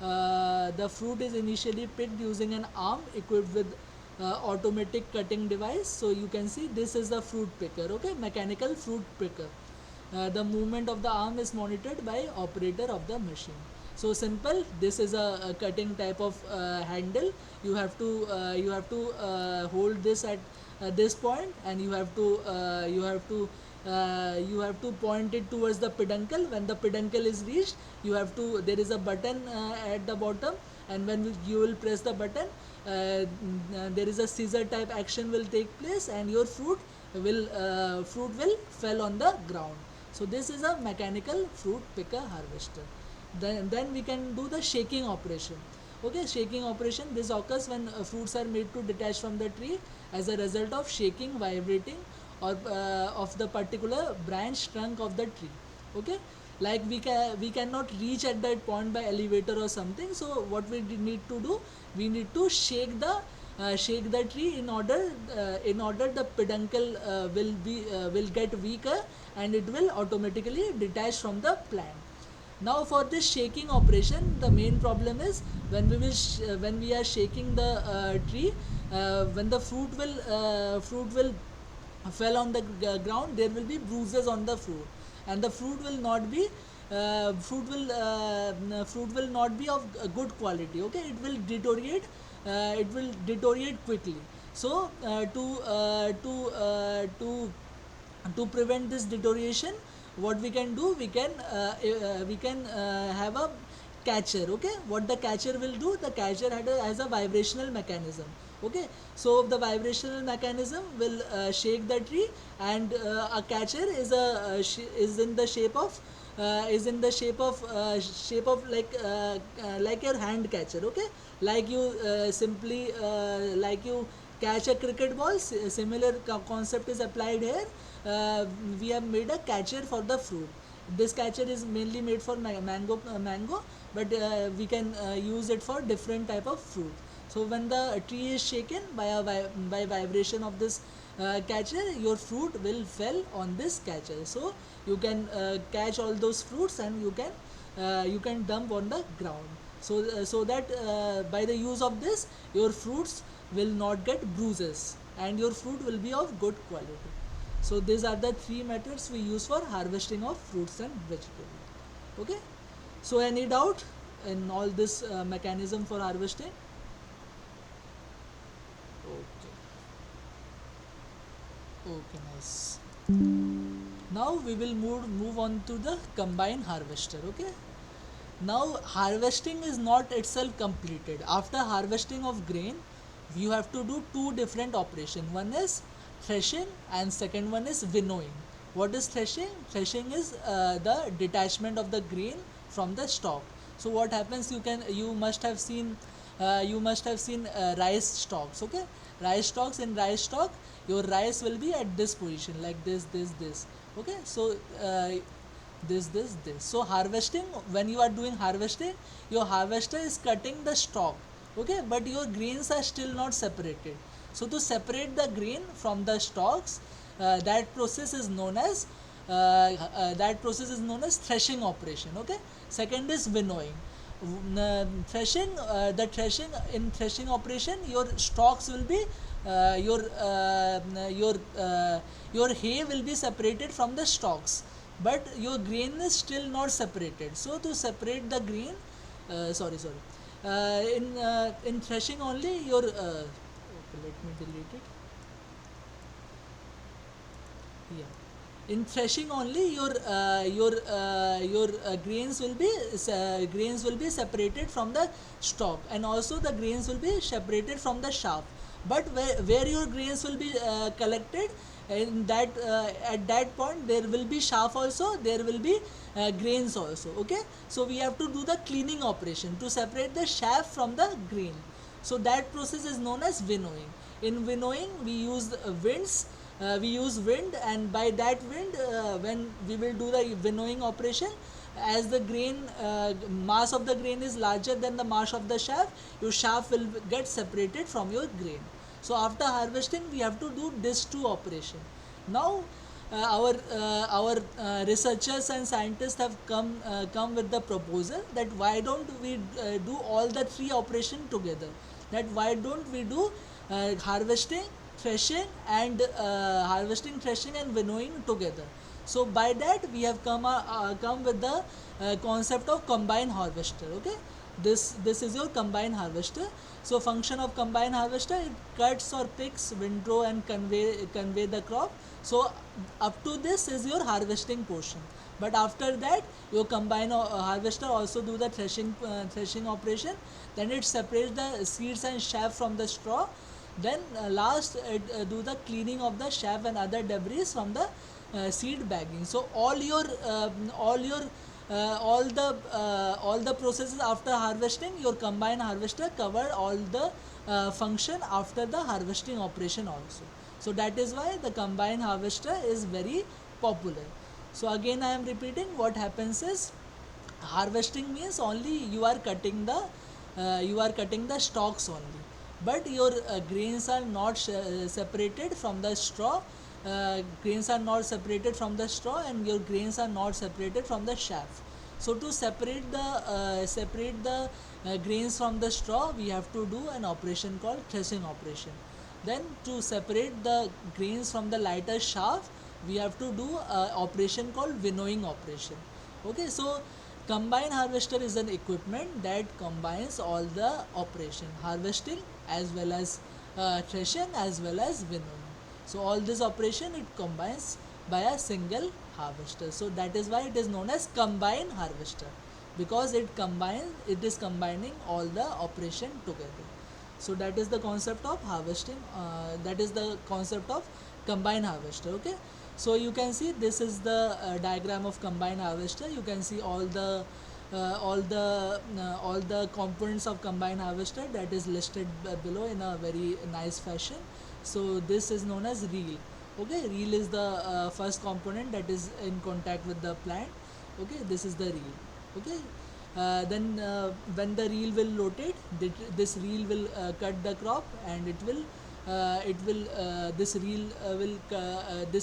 The fruit is initially picked using an arm equipped with automatic cutting device. So you can see this is the fruit picker, okay, mechanical fruit picker. The movement of the arm is monitored by operator of the machine. So simple. This is a cutting type of handle. You have to hold this at this point, and you have to point it towards the peduncle. When the peduncle is reached, there is a button at the bottom, and when you will press the button, there is a scissor type action will take place, and your fruit will fell on the ground. So this is a mechanical fruit picker harvester. Then we can do the shaking operation. Okay, shaking operation. This occurs when fruits are made to detach from the tree as a result of shaking, vibrating, or of the particular branch trunk of the tree. Okay, like we cannot reach at that point by elevator or something. So what we need to do, we need to shake the tree in order the peduncle will get weaker, and it will automatically detach from the plant. Now for this shaking operation, the main problem is when we are shaking the tree, when the fruit will fell on the ground, there will be bruises on the fruit, and the fruit will not be of good quality. Okay, it will deteriorate quickly. So to prevent this deterioration, what we can do, we can have a catcher. Okay, what the catcher will do, the catcher has a vibrational mechanism. Okay, so the vibrational mechanism will shake the tree, and a catcher is in the shape of like your hand catcher. Okay, like you simply like you catch a cricket ball. Similar concept is applied here. We have made a catcher for the fruit. This catcher is mainly made for mango, but we can use it for different type of fruit. So when the tree is shaken by vibration of this catcher, your fruit will fell on this catcher. So you can catch all those fruits, and you can dump on the ground. So that by the use of this, your fruits will not get bruises, and your fruit will be of good quality. So these are the three methods we use for harvesting of fruits and vegetables. Okay. So any doubt in all this mechanism for harvesting? Okay. Okay, nice. Now we will move on to the combine harvester. Okay. Now harvesting is not itself completed. After harvesting of grain, you have to do two different operations. One is threshing, and second one is winnowing. What is threshing? Threshing is the detachment of the grain from the stalk. So what happens? You must have seen rice stalks. Okay, rice stalks. In rice stalk, your rice will be at this position, like this. Okay, so this. So harvesting, when you are doing harvesting, your harvester is cutting the stalk. Okay, but your grains are still not separated. So to separate the grain from the stalks, that process is known as threshing operation. Okay, second is winnowing. In threshing operation, your stalks will be your hay will be separated from the stalks, but your grain is still not separated. So to separate the grain, sorry, in threshing only, okay, let me delete it. Yeah, in threshing only, your grains will be separated from the stalk, and also the grains will be separated from the shaft. but where your grains will be collected, in that at that point there will be chaff also, there will be grains also. Okay, so we have to do the cleaning operation to separate the chaff from the grain. So that process is known as winnowing. In winnowing we use winds, we use wind, and by that wind, when we will do the winnowing operation, as the grain mass of the grain is larger than the mass of the chaff, your chaff will get separated from your grain. So after harvesting we have to do this two operation. Now our researchers and scientists have come with the proposal that why don't we do all the three operation together, that why don't we do harvesting, threshing and winnowing together. So by that we have come with the concept of combine harvester. Okay, this is your combine harvester. So function of combine harvester, it cuts or picks, windrow and convey the crop. So up to this is your harvesting portion, but after that your combine harvester also do the threshing operation. Then it separates the seeds and chaff from the straw. Then last it do the cleaning of the chaff and other debris from the seed bagging. So all the processes after harvesting, your combine harvester cover all the function after the harvesting operation also. So that is why the combine harvester is very popular. So again I am repeating, what happens is, harvesting means only you are cutting the stalks only, but your grains are not separated from the straw. Grains are not separated from the straw, and your grains are not separated from the chaff. So to separate the grains from the straw, we have to do an operation called threshing operation. Then to separate the grains from the lighter chaff, we have to do operation called winnowing operation. Okay, so combine harvester is an equipment that combines all the operation, harvesting as well as threshing as well as winnowing. So all this operation it combines by a single harvester. So that is why it is known as combine harvester, because it is combining all the operation together. So that is the concept of harvesting, that is the concept of combine harvester. Okay, so you can see this is the diagram of combine harvester. You can see all the components of combine harvester that is listed below in a very nice fashion. So this is known as reel. Okay, reel is the first component that is in contact with the plant. Okay, this is the reel. Okay, then when the reel will rotate, this reel will cut the crop, and this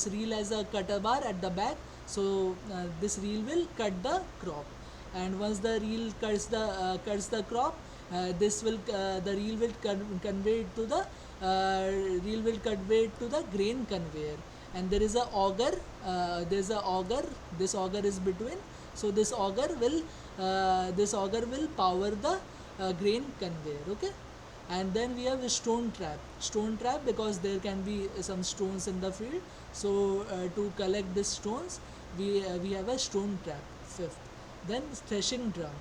reel has a cutter bar at the back. So this reel will cut the crop, and once the reel cuts the crop, the reel will convey it to the grain conveyor. And there is a auger, this auger is between. So this auger will power the grain conveyor. Okay, and then we have a stone trap, because there can be some stones in the field. So to collect these stones, we have a stone trap. Fifth, then threshing drum,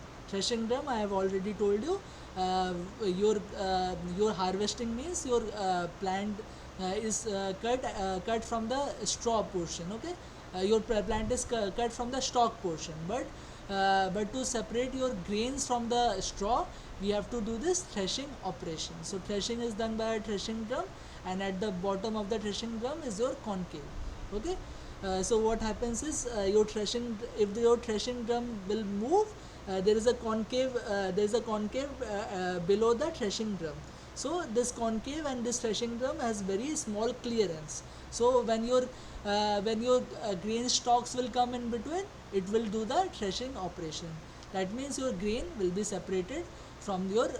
I have already told you. Your harvesting means your plant is cut from the straw portion. Okay, your plant is cut from the stalk portion, but to separate your grains from the straw, we have to do this threshing operation. So threshing is done by a threshing drum, and at the bottom of the threshing drum is your concave. Okay, so what happens is, if your threshing drum will move, there is a concave below the threshing drum. So this concave and this threshing drum has very small clearance. So when your grain stalks will come in between, it will do the threshing operation. That means your grain will be separated from your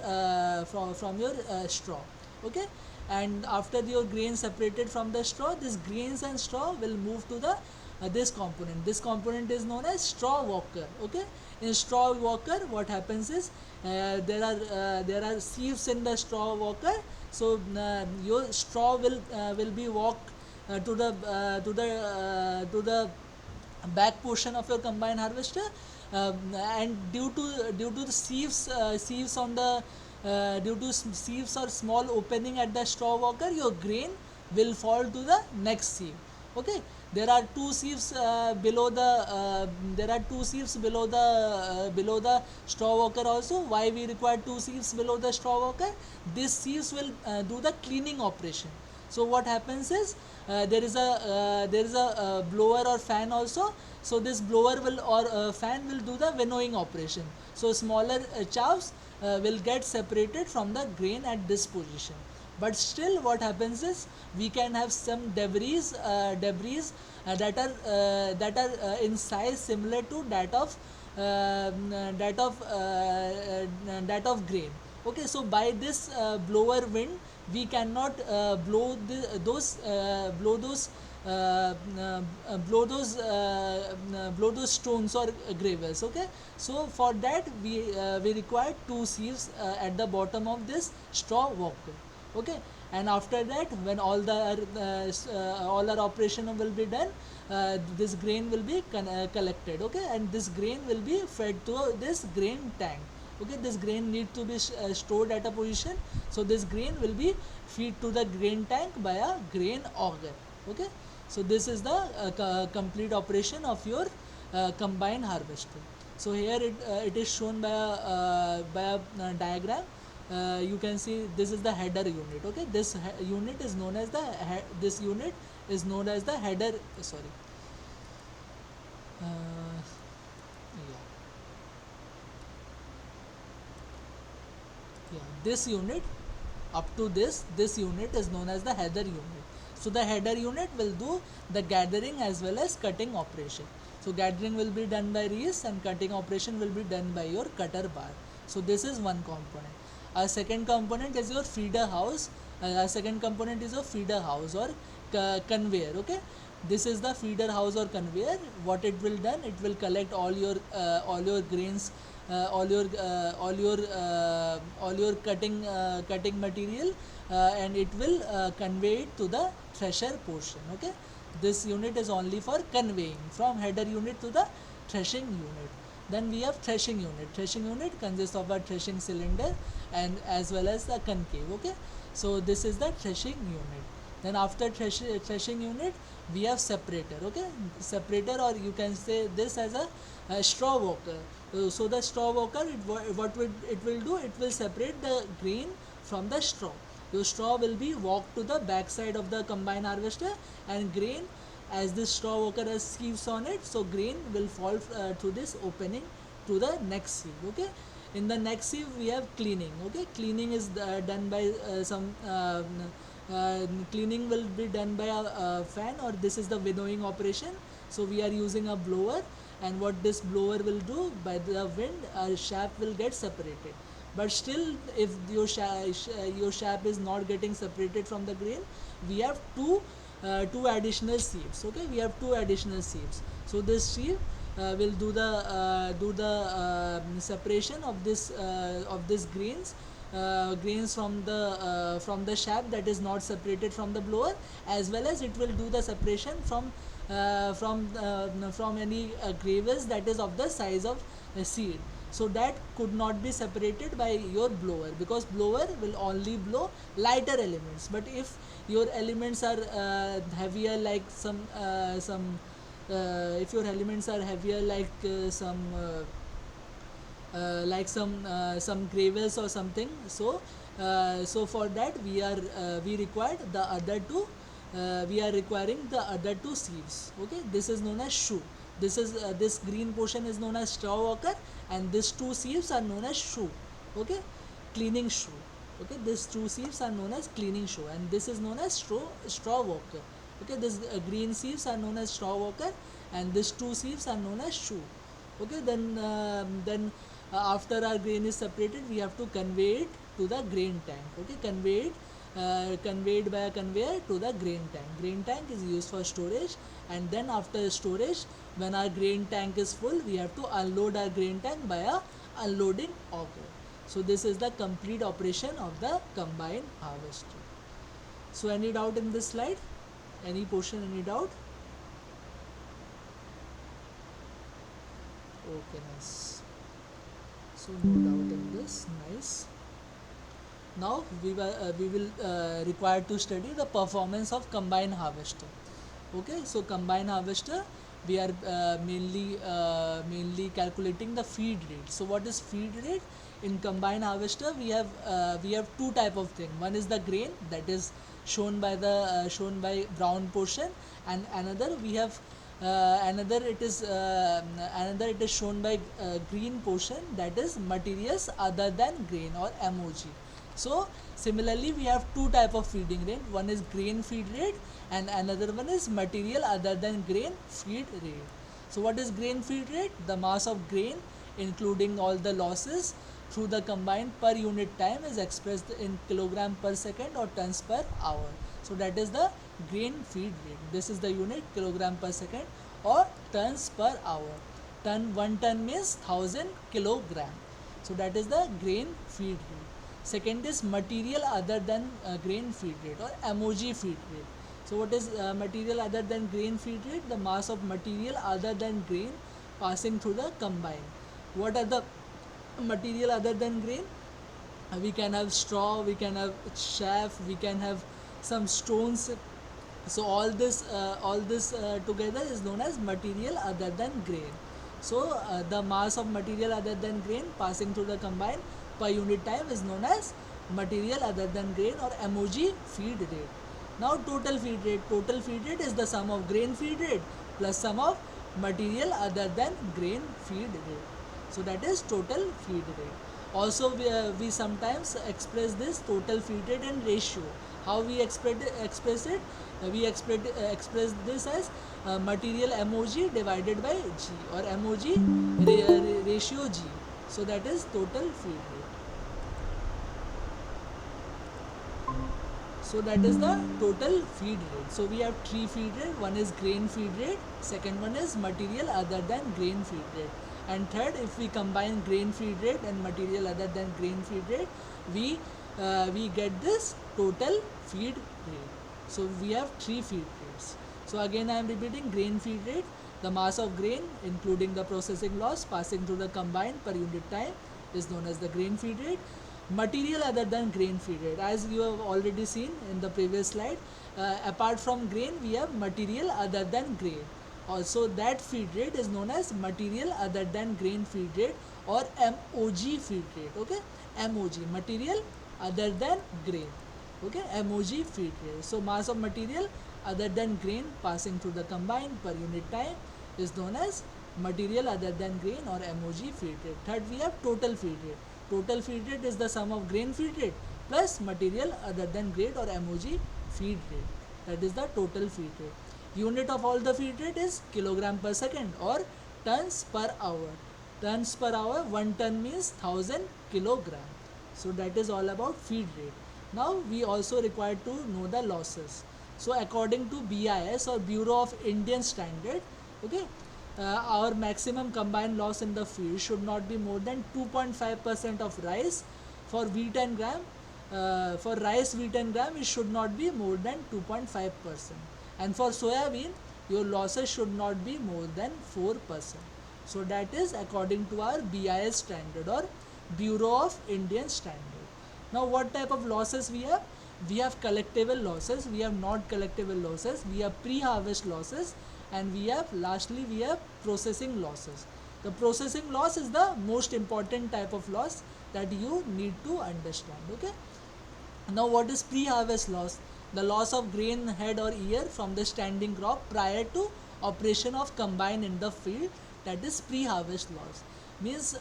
straw. Okay, and after your grain separated from the straw, these grains and straw will move to the this component is known as straw walker. Okay, in straw walker, what happens is, there are sieves in the straw walker. So your straw will be walked to the back portion of your combine harvester, and due to the sieves sieves or small opening at the straw walker, your grain will fall to the next sieve. Okay, there are two sieves below the there are two sieves below the straw walker also. Why we require two sieves below the straw walker? These sieves will do the cleaning operation. So what happens is, there is a blower or fan also. So this blower will or fan will do the winnowing operation. So smaller chaffs will get separated from the grain at this position. But still what happens is, we can have some debris that are in size similar to that of grain. Okay, so by this blower wind, we cannot blow those stones or gravels. Okay, so for that we require two sieves at the bottom of this straw walker. Okay, and after that, when all our operation will be done, this grain will be collected. Okay, and this grain will be fed to this grain tank. Okay, this grain need to be stored at a position. So this grain will be feed to the grain tank by a grain auger. Okay, so this is the complete operation of your combined harvester. So here it is shown by a diagram. You can see this is the header unit. Okay, this unit is known as the this unit is known as the header. Sorry. Yeah, yeah. This unit, up to this unit is known as the header unit. So the header unit will do the gathering as well as cutting operation. So gathering will be done by reels and cutting operation will be done by your cutter bar. So this is one component. A second component is your feeder house. A second component is your feeder house or conveyor. Okay, this is the feeder house or conveyor. What it will done, it will collect all your grains, all your cutting material, and it will convey it to the thresher portion. Okay, this unit is only for conveying from header unit to the threshing unit. Then we have threshing unit. Threshing unit consists of a threshing cylinder and as well as a concave. Okay, so this is the threshing unit. Then after threshing unit, we have separator. Okay, separator, or you can say this as a straw walker. So the straw walker, it will do, it will separate the grain from the straw. Your straw will be walked to the back side of the combine harvester, and grain, as this straw walker has sieves on it, so grain will fall through this opening to the next sieve. Okay, in the next sieve we have cleaning. Okay, cleaning is done by some cleaning will be done by a fan, or this is the winnowing operation. So we are using a blower, and what this blower will do, by the wind, a shaft will get separated. But still, if your shaft is not getting separated from the grain, we have two additional sieves. Okay, we have two additional sieves. So this sieve will do the separation of this grains from the shaft that is not separated from the blower, as well as it will do the separation from any gravels that is of the size of a seed. So that could not be separated by your blower, because blower will only blow lighter elements. But if your elements are heavier, like if your elements are heavier, some gravels or something, so for that we required the other two we are requiring the other two sieves. Okay, this is known as shoe. This green portion is known as straw walker, and these two sieves are known as shoe. Okay, cleaning shoe. Okay, these two sieves are known as cleaning shoe, and this is known as straw walker. Okay, this green sieves are known as straw walker, and these two sieves are known as shoe. Okay, then after our grain is separated, we have to convey it to the grain tank. Okay, conveyed by a conveyor to the grain tank. Grain tank is used for storage, and then after storage, when our grain tank is full, we have to unload our grain tank by a unloading auger. So this is the complete operation of the combine harvester. So any doubt in this slide? Any portion, any doubt? Okay, nice. So no doubt in this, nice. Now we will require to study the performance of combine harvester. Okay, so combine harvester, we are mainly calculating the feed rate. So what is feed rate? In combine harvester, we have two type of thing. One is the grain, that is shown by brown portion, and another it is shown by green portion, that is materials other than grain, or MOG. So similarly, we have two type of feeding rate. One is grain feed rate, and another one is material other than grain feed rate. So what is grain feed rate? The mass of grain, including all the losses, through the combined per unit time is expressed in kilogram per second or tons per hour. So that is the grain feed rate. This is the unit, kilogram per second or tons per hour. 1 ton means 1000 kilogram. So that is the grain feed rate. Second is material other than grain feed rate, or MOG feed rate. So what is material other than grain feed rate? The mass of material other than grain passing through the combine. What are the material other than grain? We can have straw, we can have chaff, we can have some stones. So all this together is known as material other than grain. So the mass of material other than grain passing through the combine per unit time is known as material other than grain, or MOG feed rate. Now total feed rate. Total feed rate is the sum of grain feed rate plus sum of material other than grain feed rate. So that is total feed rate. Also we sometimes express this total feed rate in ratio. How we express it? We express this as material MOG divided by G, or MOG ratio G. So that is total feed rate. So that is the total feed rate. So we have three feed rate. One is grain feed rate, second one is material other than grain feed rate, and third, if we combine grain feed rate and material other than grain feed rate, we get this total feed rate. So we have three feed rates. So again I am repeating: grain feed rate, the mass of grain including the processing loss passing through the combine per unit time is known as the grain feed rate. Material other than grain feed rate, as you have already seen in the previous slide, apart from grain we have material other than grain. Also that feed rate is known as material other than grain feed rate, or MOG feed rate. Okay, MOG, material other than grain. Okay, MOG feed rate. So mass of material other than grain passing through the combine per unit time is known as material other than grain, or MOG feed rate. Third, we have total feed rate. Total feed rate is the sum of grain feed rate plus material other than grain, or MOG feed rate. That is the total feed rate. Unit of all the feed rate is kilogram per second or tons per hour. Tons per hour, 1 ton means 1000 kilogram. So that is all about feed rate. Now we also require to know the losses. So according to BIS, or Bureau of Indian Standard, okay, our maximum combined loss in the field should not be more than 2.5% of rice. For wheat and gram, for rice, wheat and gram, it should not be more than 2.5%. And for soybean, your losses should not be more than 4%. So that is according to our BIS standard, or Bureau of Indian Standard. Now what type of losses we have? We have collectible losses, we have not collectible losses, we have pre-harvest losses, and we have processing losses. The processing loss is the most important type of loss that you need to understand. Okay. Now what is pre-harvest loss? The loss of grain head or ear from the standing crop prior to operation of combine in the field, that is pre-harvest loss. Means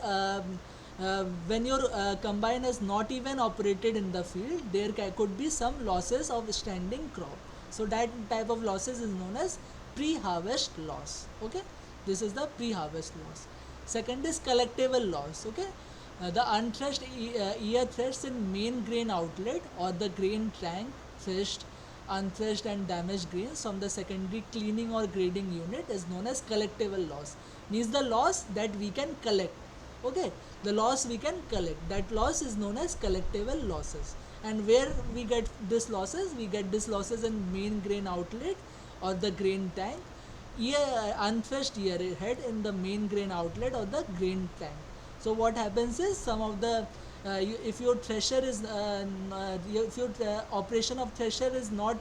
when your combine is not even operated in the field, there could be some losses of standing crop. So that type of losses is known as pre-harvest loss. Okay, this is the pre-harvest loss. Second is collectible loss. Okay, the unthreshed ear threads in main grain outlet or the grain tank, threshed, unthreshed and damaged grains from the secondary cleaning or grading unit is known as collectible loss. Means the loss that we can collect. Okay, the loss we can collect, that loss is known as collectible losses. And where we get this losses? We get this losses in main grain outlet or the grain tank, unthreshed ear head in the main grain outlet or the grain tank. So what happens is, some of the if your thresher is if your operation of thresher is not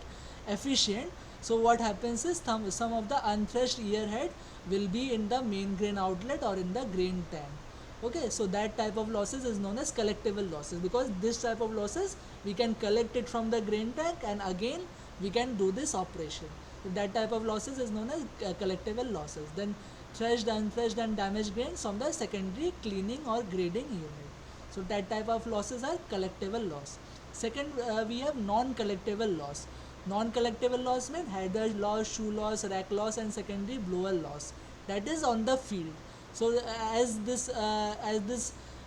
efficient, so what happens is some of the unthreshed ear head will be in the main grain outlet or in the grain tank. Okay, so that type of losses is known as collectible losses, because this type of losses we can collect it from the grain tank and again we can do this operation. So that type of losses is known as collectible losses. Then threshed, unthreshed and damaged grains from the secondary cleaning or grading unit. So that type of losses are collectible loss. Second, we have non-collectible loss. Non-collectible loss means header loss, shoe loss, rack loss and secondary blower loss. That is on the field. So as this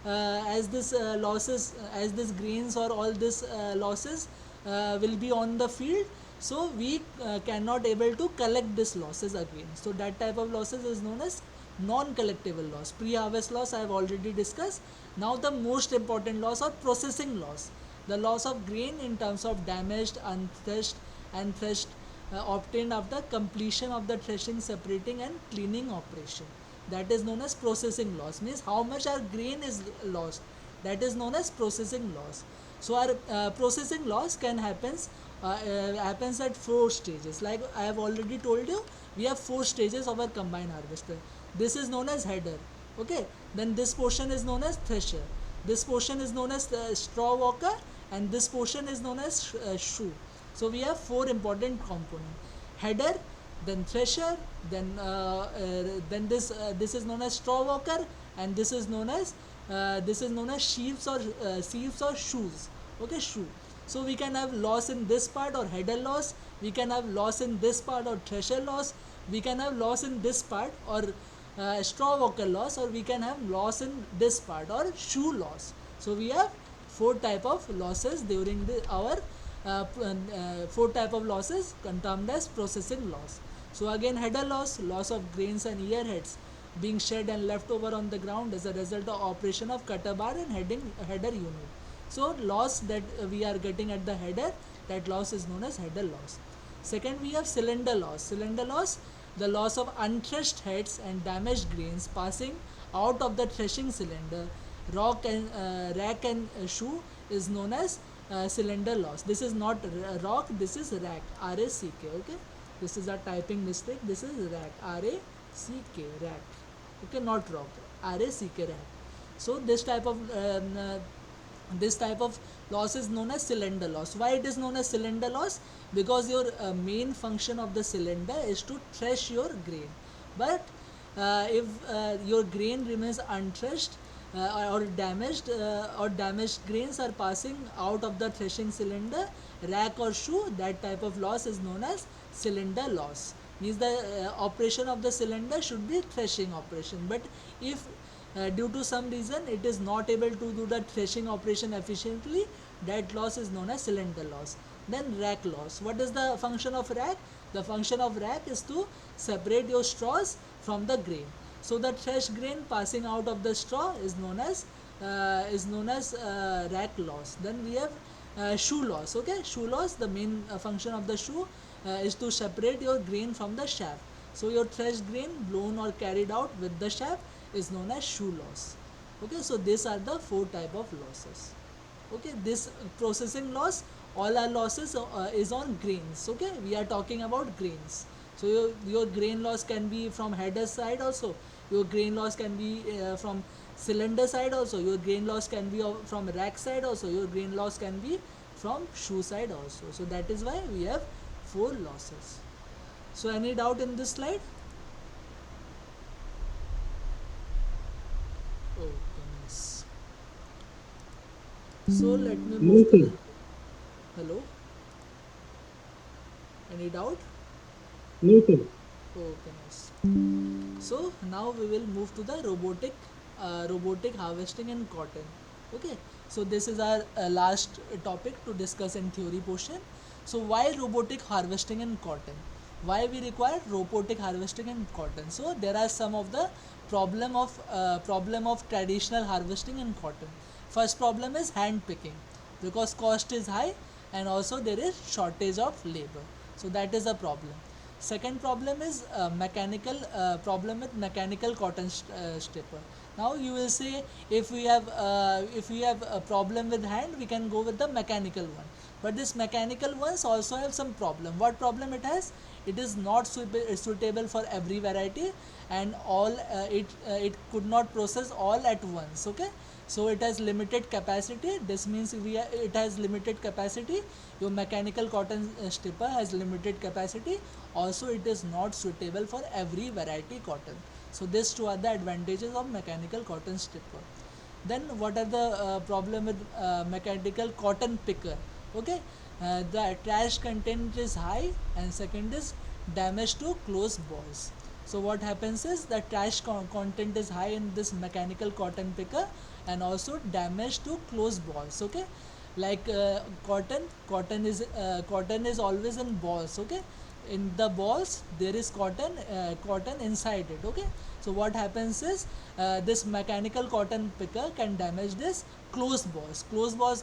losses, as this grains or all this losses will be on the field, so we cannot able to collect this losses again. So that type of losses is known as non-collectible loss. Pre-harvest loss I have already discussed. Now the most important loss, or processing loss, the loss of grain in terms of damaged, unthreshed and threshed obtained after completion of the threshing, separating and cleaning operation. That is known as processing loss, means how much our grain is lost. That is known as processing loss. So our processing loss can happens at 4 stages. Like I have already told you, we have 4 stages of our combine harvester. This is known as header. Okay, then this portion is known as thresher, this portion is known as straw walker, and this portion is known as shoe. So we have 4 important components: header, then thresher, then this is known as straw walker, and this is known as sheaves or shoes. Okay, shoe. So we can have loss in this part or header loss, we can have loss in this part or thresher loss, we can have loss in this part or straw walker loss, or we can have loss in this part or shoe loss. So we have 4 type of losses during our 4 type of losses termed as processing loss. So again, header loss, loss of grains and ear heads being shed and left over on the ground as a result of operation of cutter bar and header unit. So loss that we are getting at the header, that loss is known as header loss. Second, we have cylinder loss. Cylinder loss, the loss of unthreshed heads and damaged grains passing out of the threshing cylinder, rack and shoe is known as cylinder loss. This is not rock, this is rack, R-A-C-K. Okay, this is a typing mistake. This is rack, R-A-C-K, rack. Okay, not rock, R-A-C-K, rack. So this type of loss is known as cylinder loss. Why it is known as cylinder loss? Because your main function of the cylinder is to thresh your grain, but if your grain remains unthreshed or damaged grains are passing out of the threshing cylinder, rack or shoe, that type of loss is known as cylinder loss. Means the operation of the cylinder should be threshing operation, but if due to some reason it is not able to do the threshing operation efficiently, that loss is known as cylinder loss. Then rack loss. What is the function of rack? The function of rack is to separate your straws from the grain. So the threshed grain passing out of the straw is known as rack loss. Then we have shoe loss. Okay, shoe loss, the main function of the shoe is to separate your grain from the shaft. So your threshed grain blown or carried out with the shaft is known as shoe loss. Okay, so these are the 4 type of losses. Okay, this processing loss, all our losses is on grains. Okay, we are talking about grains. So your grain loss can be from header side also, your grain loss can be from cylinder side also, your grain loss can be from rack side also, your grain loss can be from shoe side also. So that is why we have 4 losses. So any doubt in this slide? Oh goodness. So let me move to the, hello? Any doubt? Oh goodness. So now we will move to the robotic harvesting in cotton. Okay, so this is our last topic to discuss in theory portion. So why robotic harvesting in cotton? Why we require robotic harvesting in cotton? So there are some of the problem of traditional harvesting in cotton. First problem is hand picking, because cost is high and also there is shortage of labor. So that is a problem. Second problem is mechanical problem with mechanical cotton stripper. Now you will say, if we have a problem with hand, we can go with the mechanical one. But this mechanical ones also have some problem. What problem it has? It is not suitable for every variety, and all it could not process all at once. Okay, so it has limited capacity. This means it has limited capacity. Your mechanical cotton stripper has limited capacity. Also, it is not suitable for every variety cotton. So these two are the advantages of mechanical cotton stripper. Then what are the problem with mechanical cotton picker? Okay, the trash content is high, and second is damage to closed balls. So what happens is the trash content is high in this mechanical cotton picker, and also damage to closed balls. Okay, like cotton is always in balls. Okay, in the balls there is cotton inside it. Okay, so what happens is this mechanical cotton picker can damage this closed balls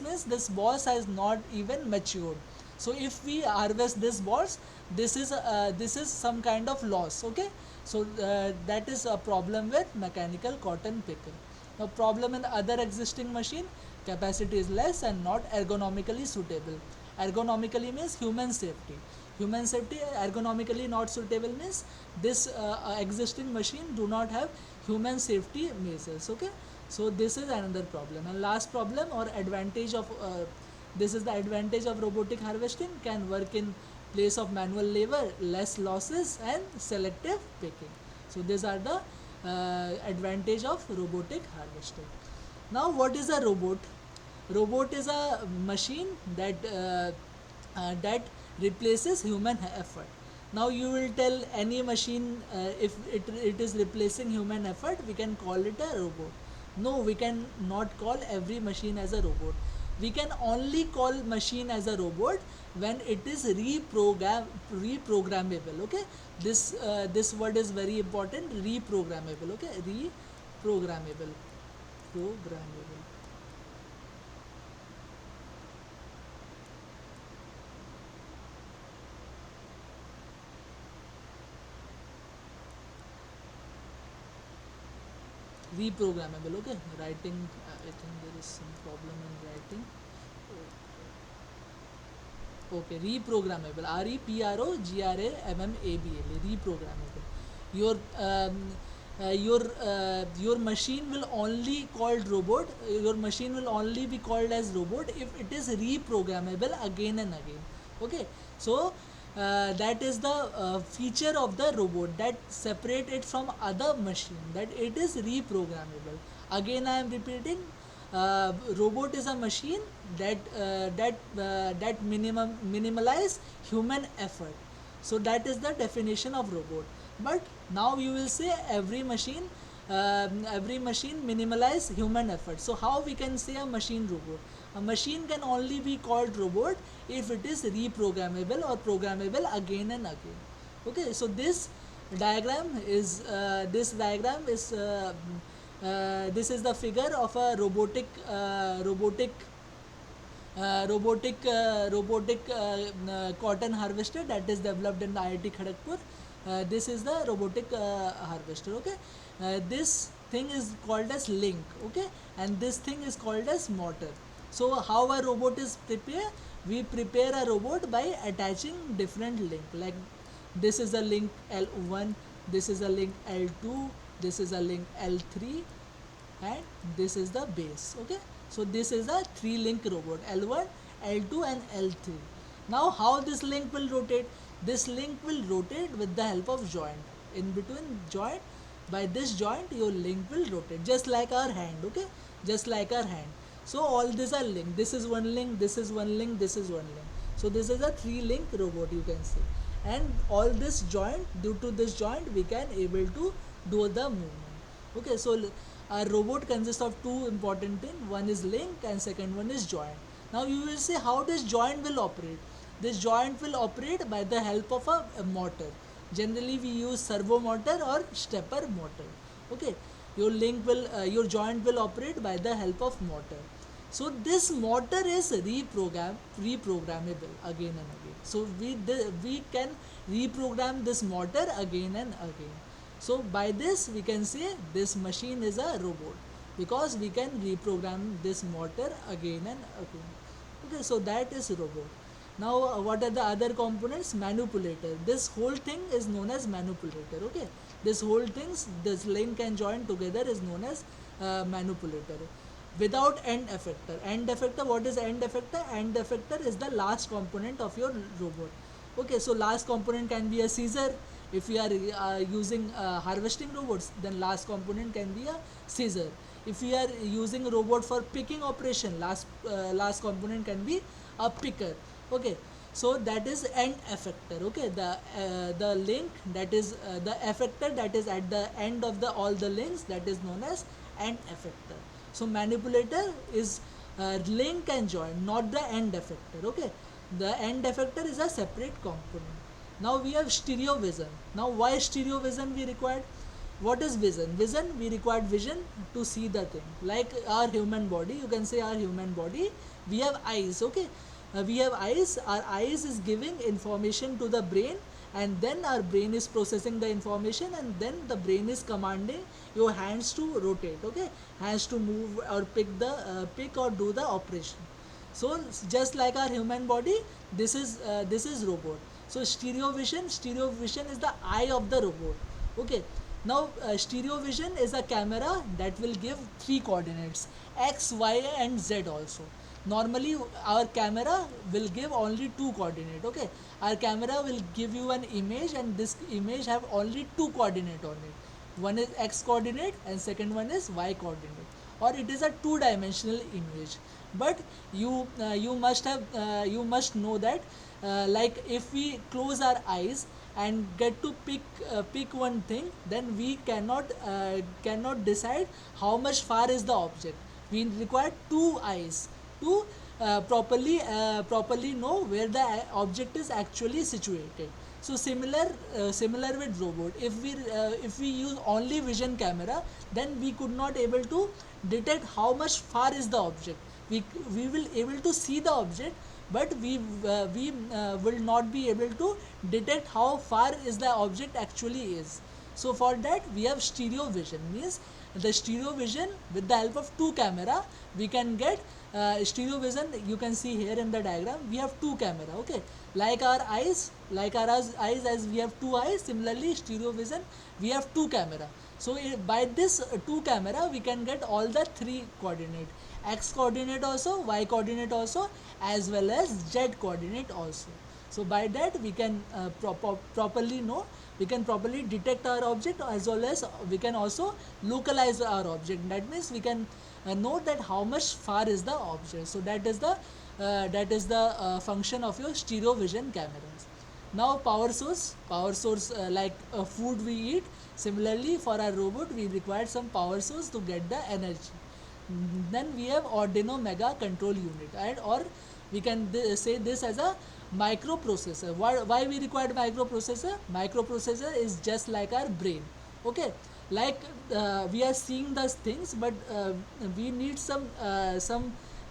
means this balls has not even matured. So if we harvest this balls, this is some kind of loss. Okay, so that is a problem with mechanical cotton picker. Now problem in the other existing machine, capacity is less and not ergonomically suitable. Ergonomically means human safety. Human safety, ergonomically not suitable means this existing machine do not have human safety measures. Okay, so this is another problem. And last problem or advantage of this is the advantage of robotic harvesting, can work in place of manual labor, less losses and selective picking. So these are the advantage of robotic harvesting. Now what is a robot? Robot is a machine that replaces human effort. Now you will tell any machine, if it is replacing human effort, we can call it a robot. No, we can not call every machine as a robot. We can only call machine as a robot when it is reprogrammable. Okay, this word is very important, reprogrammable. Okay, reprogrammable, programmable. Reprogrammable. Okay, writing, I think there is some problem in writing. Okay, reprogrammable, reprogrammable, reprogrammable. your your machine will only called robot, your machine will only be called as robot if it is reprogrammable again and again. Okay, so that is the feature of the robot that separate it from other machine, that it is reprogrammable. Again I am repeating, robot is a machine that minimalize human effort. So that is the definition of robot. But now you will say every machine minimalize human effort. So how we can say a machine robot? A machine can only be called robot if it is reprogrammable or programmable again and again. Okay, so this diagram is this is the figure of a robotic cotton harvester that is developed in the IIT Kharagpur. This is the robotic harvester. Okay, this thing is called as link. Okay, and this thing is called as motor. So how a robot is prepared? We prepare a robot by attaching different link. Like this is a link L1, this is a link L2, this is a link L3, and this is the base. Okay, so this is a 3-link robot, L1, L2 and L3. Now how this link will rotate? This link will rotate with the help of joint. In between joint, by this joint your link will rotate, just like our hand. Okay, just like our hand. So all these are linked. This is one link, this is one link, this is one link. So this is a 3-link robot, you can see. And all this joint, due to this joint we can able to do the movement. Okay, so a robot consists of two important things. One is link and second one is joint. Now you will say how this joint will operate. This joint will operate by the help of a motor. Generally we use servo motor or stepper motor. Okay, your joint will operate by the help of motor. So this motor is reprogrammable again and again. So we can reprogram this motor again and again. So by this we can say this machine is a robot, because we can reprogram this motor again and again. Okay, so that is robot. Now what are the other components? Manipulator. This whole thing is known as manipulator. Okay, this whole things, this link and join together is known as manipulator. Without end effector. End effector, what is end effector? End effector is the last component of your robot. Okay, so last component can be a scissor. If we are using harvesting robots, then last component can be a scissor. If we are using a robot for picking operation, last component can be a picker. Okay, so that is end effector. Okay, the link, that is the effector that is at the end of the all the links, that is known as end effector. So manipulator is link and join, not the end effector. Okay, the end effector is a separate component. Now we have stereo vision. Now why stereo vision we required? What is vision? Vision, we required vision to see the thing. Like our human body, you can say our human body, we have eyes. Okay, we have eyes. Our eyes is giving information to the brain, and then our brain is processing the information, and then the brain is commanding your hands to rotate. Okay, hands to move or pick or do the operation. So just like our human body, this is robot. So stereo vision is the eye of the robot. Okay, now stereo vision is a camera that will give three coordinates, x, y and z also. Normally our camera will give only two coordinate. Okay, our camera will give you an image, and this image have only two coordinate on it. One is x coordinate and second one is y coordinate, or it is a two-dimensional image. But you must know that like if we close our eyes and get to pick one thing, then we cannot decide how much far is the object. We require two eyes to properly know where the object is actually situated. So similar with robot. If we use only vision camera, then we could not able to detect how much far is the object. We will able to see the object, but we will not be able to detect how far is the object actually is. So for that we have stereo vision. Means the stereo vision, with the help of two camera, we can get stereo vision. You can see here in the diagram we have two camera. Okay, like our eyes, as we have two eyes, similarly stereo vision we have two camera. So by this two camera we can get all the three coordinate, x coordinate also, y coordinate also, as well as z coordinate also. So by that we can properly know, we can properly detect our object, as well as we can also localize our object. That means we can know that how much far is the object. So that is the function of your stereo vision cameras. Now power source like food we eat. Similarly for our robot we require some power source to get the energy. Then we have Arduino Mega control unit, and or we can say this as a microprocessor. Why we required microprocessor? Microprocessor is just like our brain. Okay, like we are seeing those things, but we need some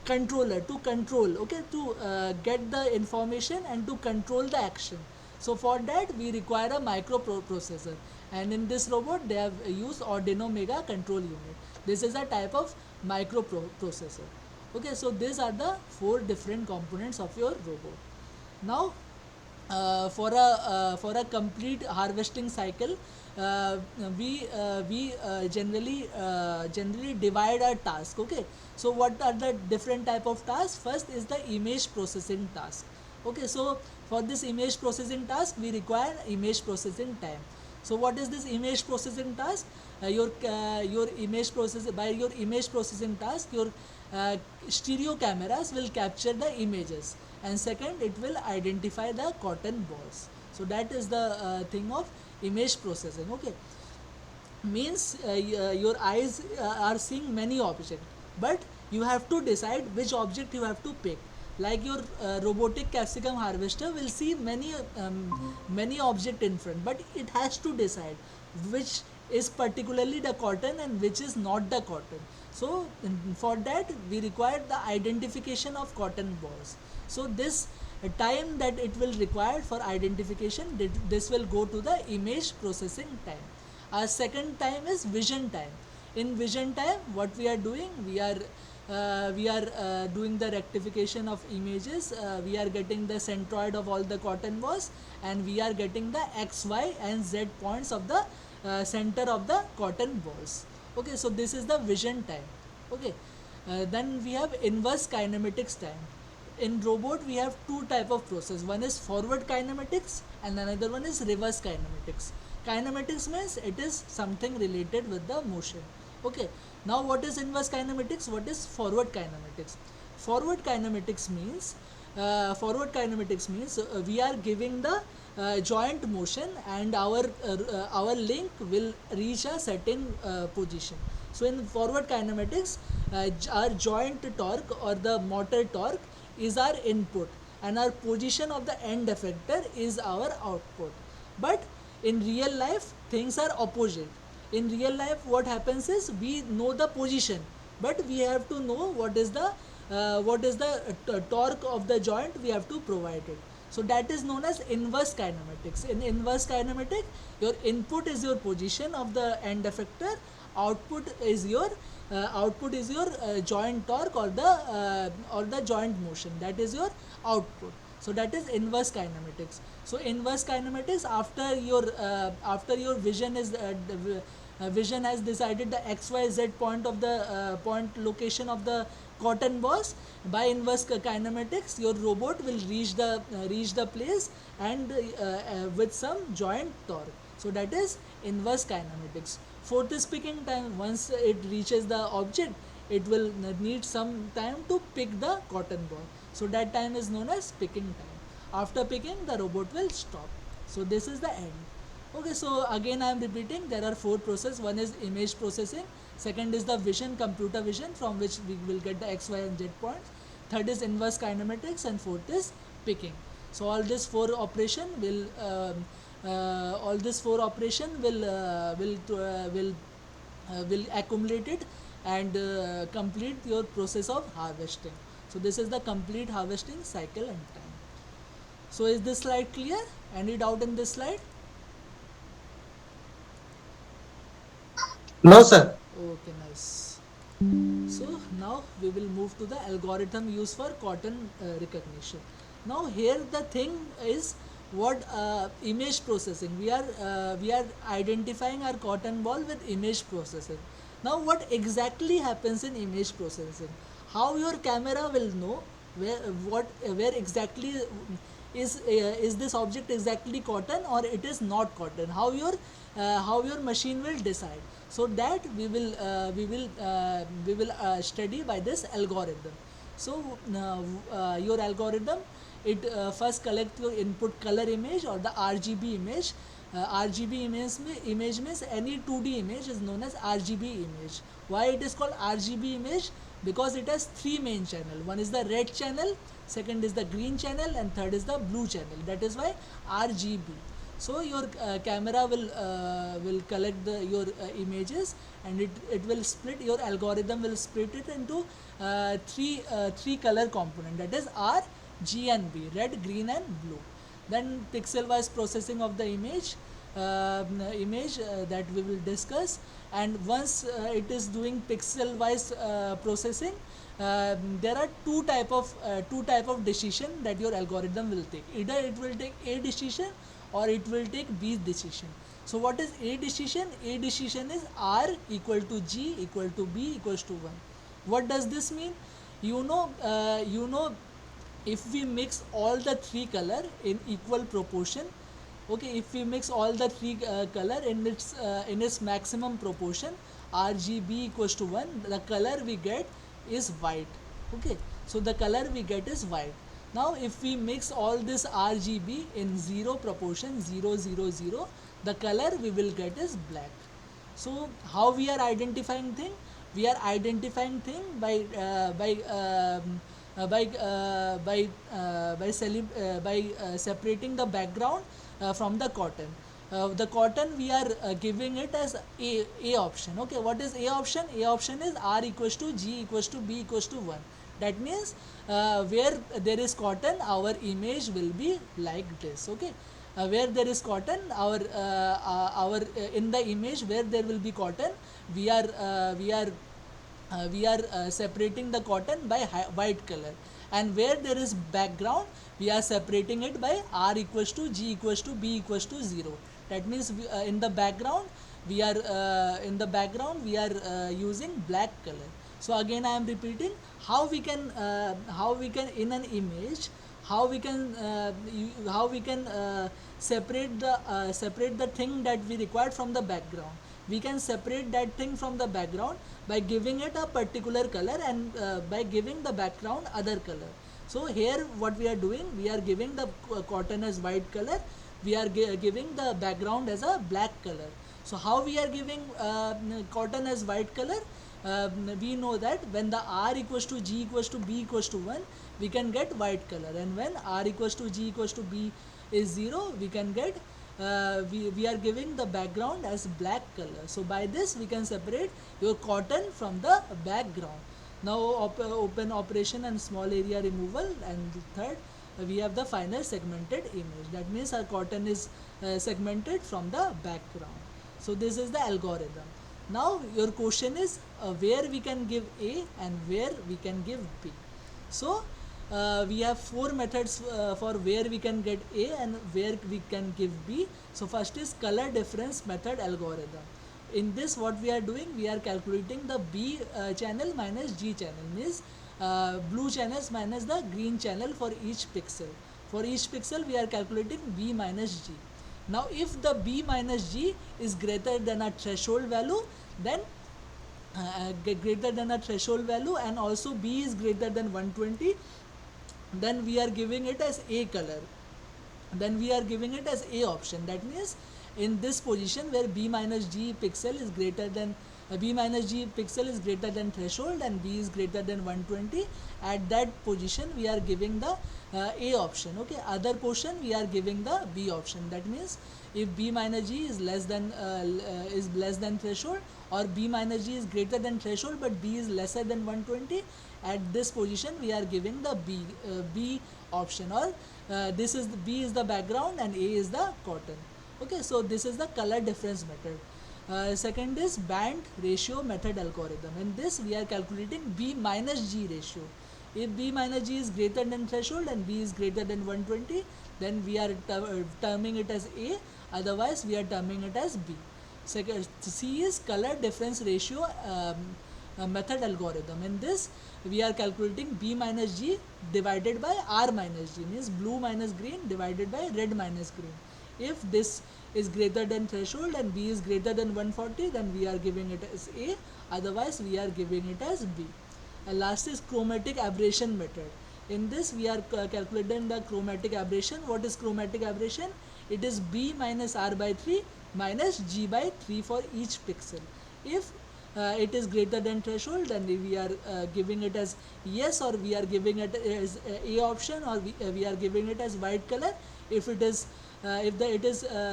controller to control. Okay, to get the information and to control the action. So for that we require a microprocessor, and in this robot they have used Arduino Mega control unit. This is a type of microprocessor. Okay, so these are the four different components of your robot. Now for a complete harvesting cycle, we generally divide our task. Okay, so what are the different type of tasks? First is the image processing task. Okay, so for this image processing task we require image processing time. So what is this image processing task? Your image process by your image processing task, your stereo cameras will capture the images, and second it will identify the cotton balls. So that is the thing of image processing. Okay, means your eyes are seeing many objects, but you have to decide which object you have to pick. Like your robotic capsicum harvester will see many object in front, but it has to decide which is particularly the cotton and which is not the cotton. So for that we require the identification of cotton balls. So this time that it will require for identification, this will go to the image processing time. Our second time is vision time. In vision time, what we are doing, we are doing the rectification of images. We are getting the centroid of all the cotton balls, and we are getting the x, y, and z points of the center of the cotton balls. Okay, so this is the vision time. Okay, then we have inverse kinematics time. In robot we have two type of process. One is forward kinematics and another one is reverse kinematics. Kinematics means it is something related with the motion. Okay, now what is inverse kinematics, what is forward kinematics? Forward kinematics means we are giving the joint motion, and our link will reach a certain position. So in forward kinematics, our joint torque or the motor torque is our input, and our position of the end effector is our output. But in real life things are opposite. In real life what happens is we know the position, but we have to know what is the torque of the joint we have to provide it. So that is known as inverse kinematics. In inverse kinematic, your input is your position of the end effector, output is your joint torque or the joint motion, that is your output. So that is inverse kinematics. So inverse kinematics, after your vision has decided the xyz point of the point location of the cotton balls. By inverse kinematics, your robot will reach the place, and with some joint torque. So that is inverse kinematics. For this picking time, once it reaches the object, it will need some time to pick the cotton ball. So that time is known as picking time. After picking, the robot will stop. So this is the end. Okay, so again I am repeating, there are four processes. One is image processing, second is the vision, computer vision, from which we will get the x, y, and z points. Third is inverse kinematics, and fourth is picking. So all this four operation will accumulate it and complete your process of harvesting. So this is the complete harvesting cycle and time. So is this slide clear? Any doubt in this slide? No, sir. Okay, nice. So now we will move to the algorithm used for cotton recognition. Now here the thing is, what image processing. We are identifying our cotton ball with image processing. Now what exactly happens in image processing? How your camera will know where exactly is this object exactly cotton or it is not cotton? How your machine will decide? So that we will study by this algorithm. So your algorithm, it first collect your input color image or the RGB image. RGB image means any 2D image is known as RGB image. Why it is called RGB image? Because it has three main channel. One is the red channel, second is the green channel, and third is the blue channel. That is why RGB. So your camera will collect your images, and it will split, your algorithm will split it into three color component, that is R, G, and B, red, green, and blue. Then pixel wise processing of the image that we will discuss. And once it is doing pixel wise processing, there are two type of decision that your algorithm will take. Either it will take A decision or it will take B decision. So what is A decision? A decision is R equal to G equal to B equals to 1. What does this mean? You know if we mix all the three color in equal proportion, okay, if we mix all the three color in its maximum proportion, RGB equals to 1, the color we get is white. Okay, so the color we get is white. Now if we mix all this RGB in zero proportion, 0 0 0, the color we will get is black. So how we are identifying thing? We are identifying thing by separating the background from the cotton. The cotton we are giving it as A option. Okay, what is A option? A option is R equals to G equals to B equals to 1. That means where there is cotton, our image will be like this. Okay, where there is cotton, our in the image where there will be cotton, we are separating the cotton by white color, and where there is background we are separating it by r equals to g equals to b equals to 0. That means in the background we are using black color. So again I am repeating how we can in an image, how we can separate the thing that we required from the background. We can separate that thing from the background by giving it a particular color, and by giving the background other color. So here what we are doing, we are giving the cotton as white color, we are giving the background as a black color. So how we are giving cotton as white color? We know that when the r equals to g equals to b equals to 1, we can get white color, and when r equals to g equals to b is 0, we can get we are giving the background as black color. So by this we can separate your cotton from the background. Now open operation and small area removal, and third we have the final segmented image. That means our cotton is segmented from the background. So this is the algorithm. Now your question is where we can give A and where we can give B. So we have four methods for where we can get A and where we can give B. So first is color difference method algorithm. In this what we are doing, we are calculating the B channel minus G channel, means blue channels minus the green channel for each pixel. For each pixel we are calculating B minus G. Now if the B minus G is greater than a threshold value, then greater than a threshold value, and also B is greater than 120, then we are giving it as A color, then we are giving it as A option. That means in this position where B minus G pixel is greater than B minus G pixel is greater than threshold and B is greater than 120, at that position we are giving the A option. Okay, other portion we are giving the B option. That means if B minus G is less than threshold, or B minus G is greater than threshold but B is lesser than 120, at this position we are giving the B option, or this is B is the background and A is the cotton. Okay, so this is the color difference method. Second is band ratio method algorithm. In this we are calculating B minus G ratio. If B minus G is greater than threshold and B is greater than 120, then we are terming it as A, otherwise we are terming it as B. Second, C is color difference ratio method algorithm. In this we are calculating B minus G divided by R minus G, means blue minus green divided by red minus green. If this is greater than threshold and B is greater than 140, then we are giving it as A, otherwise we are giving it as B. And last is chromatic aberration method. In this we are calculating the chromatic aberration. What is chromatic aberration? It is B minus R by 3 minus G by 3 for each pixel. If it is greater than threshold, then we are giving it as yes, or we are giving it as A option, or we are giving it as white color. If it is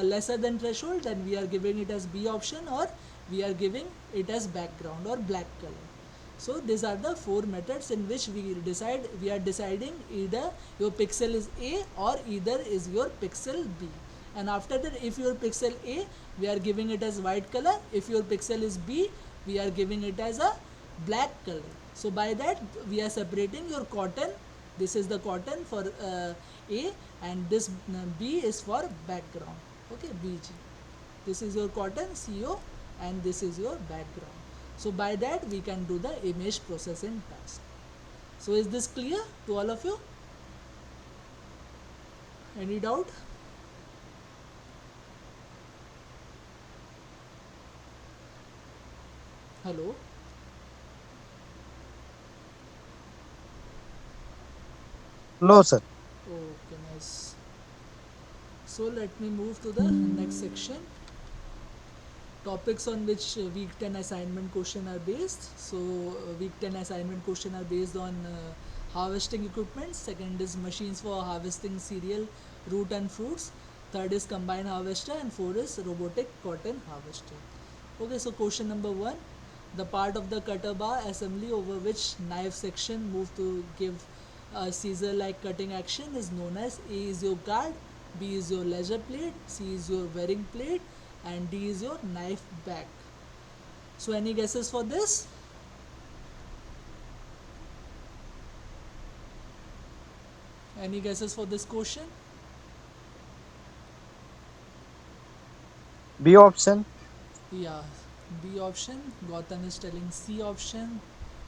lesser than threshold, then we are giving it as B option, or we are giving it as background or black color. So these are the four methods in which we are deciding either your pixel is A or either is your pixel B. And after that, if your pixel A, we are giving it as white color. If your pixel is B, we are giving it as a black color. So by that we are separating your cotton. This is the cotton for A, and this B is for background. Okay, BG. This is your cotton CO, and this is your background. So by that we can do the image processing task. So is this clear to all of you? Any doubt? Hello? No, sir. Okay, nice. So let me move to the next section. Topics on which week 10 assignment question are based. So week 10 assignment question are based on harvesting equipment. Second is machines for harvesting cereal, root and fruits. Third is combine harvester, and fourth is robotic cotton harvester. Okay, so question number 1, the part of the cutter bar assembly over which knife section move to give a scissor like cutting action is known as A is your guard, B is your leisure plate, C is your wearing plate, and D is your knife back. So any guesses for this? Any guesses for this question? B option. Yeah, B option. Gautam is telling C option.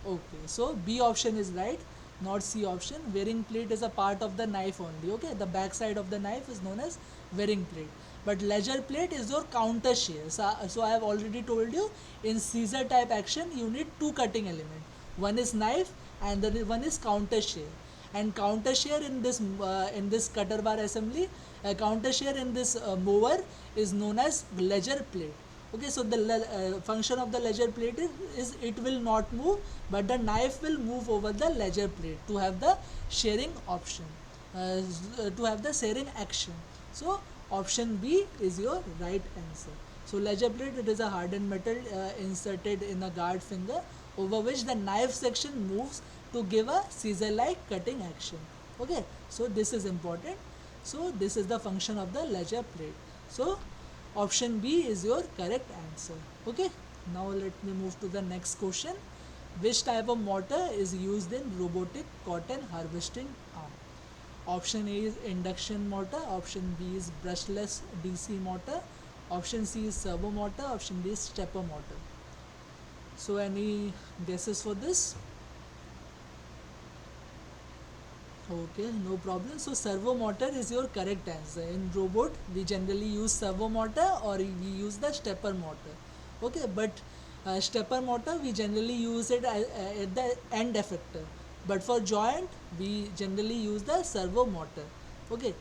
Okay, so B option is right, not C option. Wearing plate is a part of the knife only. Okay, the back side of the knife is known as wearing plate. But ledger plate is your counter shear. So I have already told you, in scissor type action you need two cutting element. One is knife and the one is counter shear. And counter shear in this cutter bar assembly, counter shear in this mower is known as ledger plate. Okay, so the function of the ledger plate is it will not move, but the knife will move over the ledger plate to have the shearing option, to have the shearing action. So option B is your right answer. So ledger plate, it is a hardened metal inserted in a guard finger over which the knife section moves to give a scissor like cutting action. Okay, so this is important. So this is the function of the ledger plate. So option B is your correct answer. Okay, now let me move to the next question. Which type of motor is used in robotic cotton harvesting arm? Option A is induction motor, option B is brushless DC motor, option C is servo motor, option D is stepper motor. So any guesses for this? Okay, no problem. So servo motor is your correct answer. In robot, we generally use servo motor or we use the stepper motor. Okay, but stepper motor we generally use it at the end effector. But for joint, we generally use the servo motor. Okay.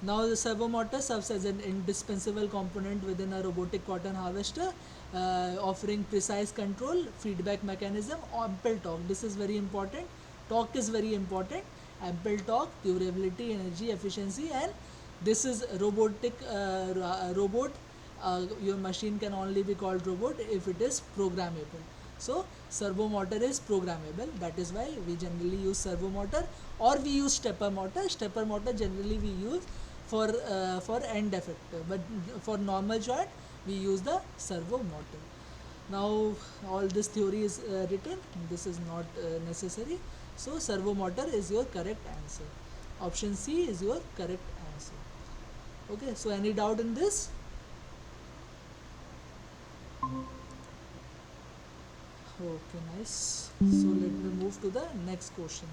Now the servo motor serves as an indispensable component within a robotic cotton harvester, offering precise control, feedback mechanism, ample torque. This is very important. Torque is very important. Ample torque, durability, energy efficiency, and this is robotic robot. Your machine can only be called robot if it is programmable. So servo motor is programmable. That is why we generally use servo motor, or we use stepper motor. Stepper motor generally we use for end effector, but for normal joint we use the servo motor. Now all this theory is written. This is not necessary. So servo motor is your correct answer. Option C is your correct answer. Okay. So any doubt in this? Okay, nice. So let me move to the next question.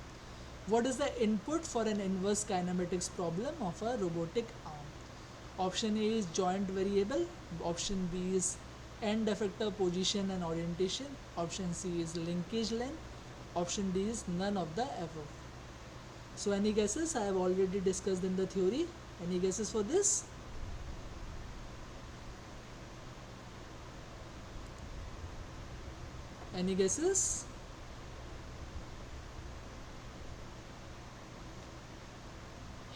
What is the input for an inverse kinematics problem of a robotic arm? Option A is joint variable, option B is end effector position and orientation, option C is linkage length, option D is none of the above. So any guesses? I have already discussed in the theory. Any guesses for this? Any guesses?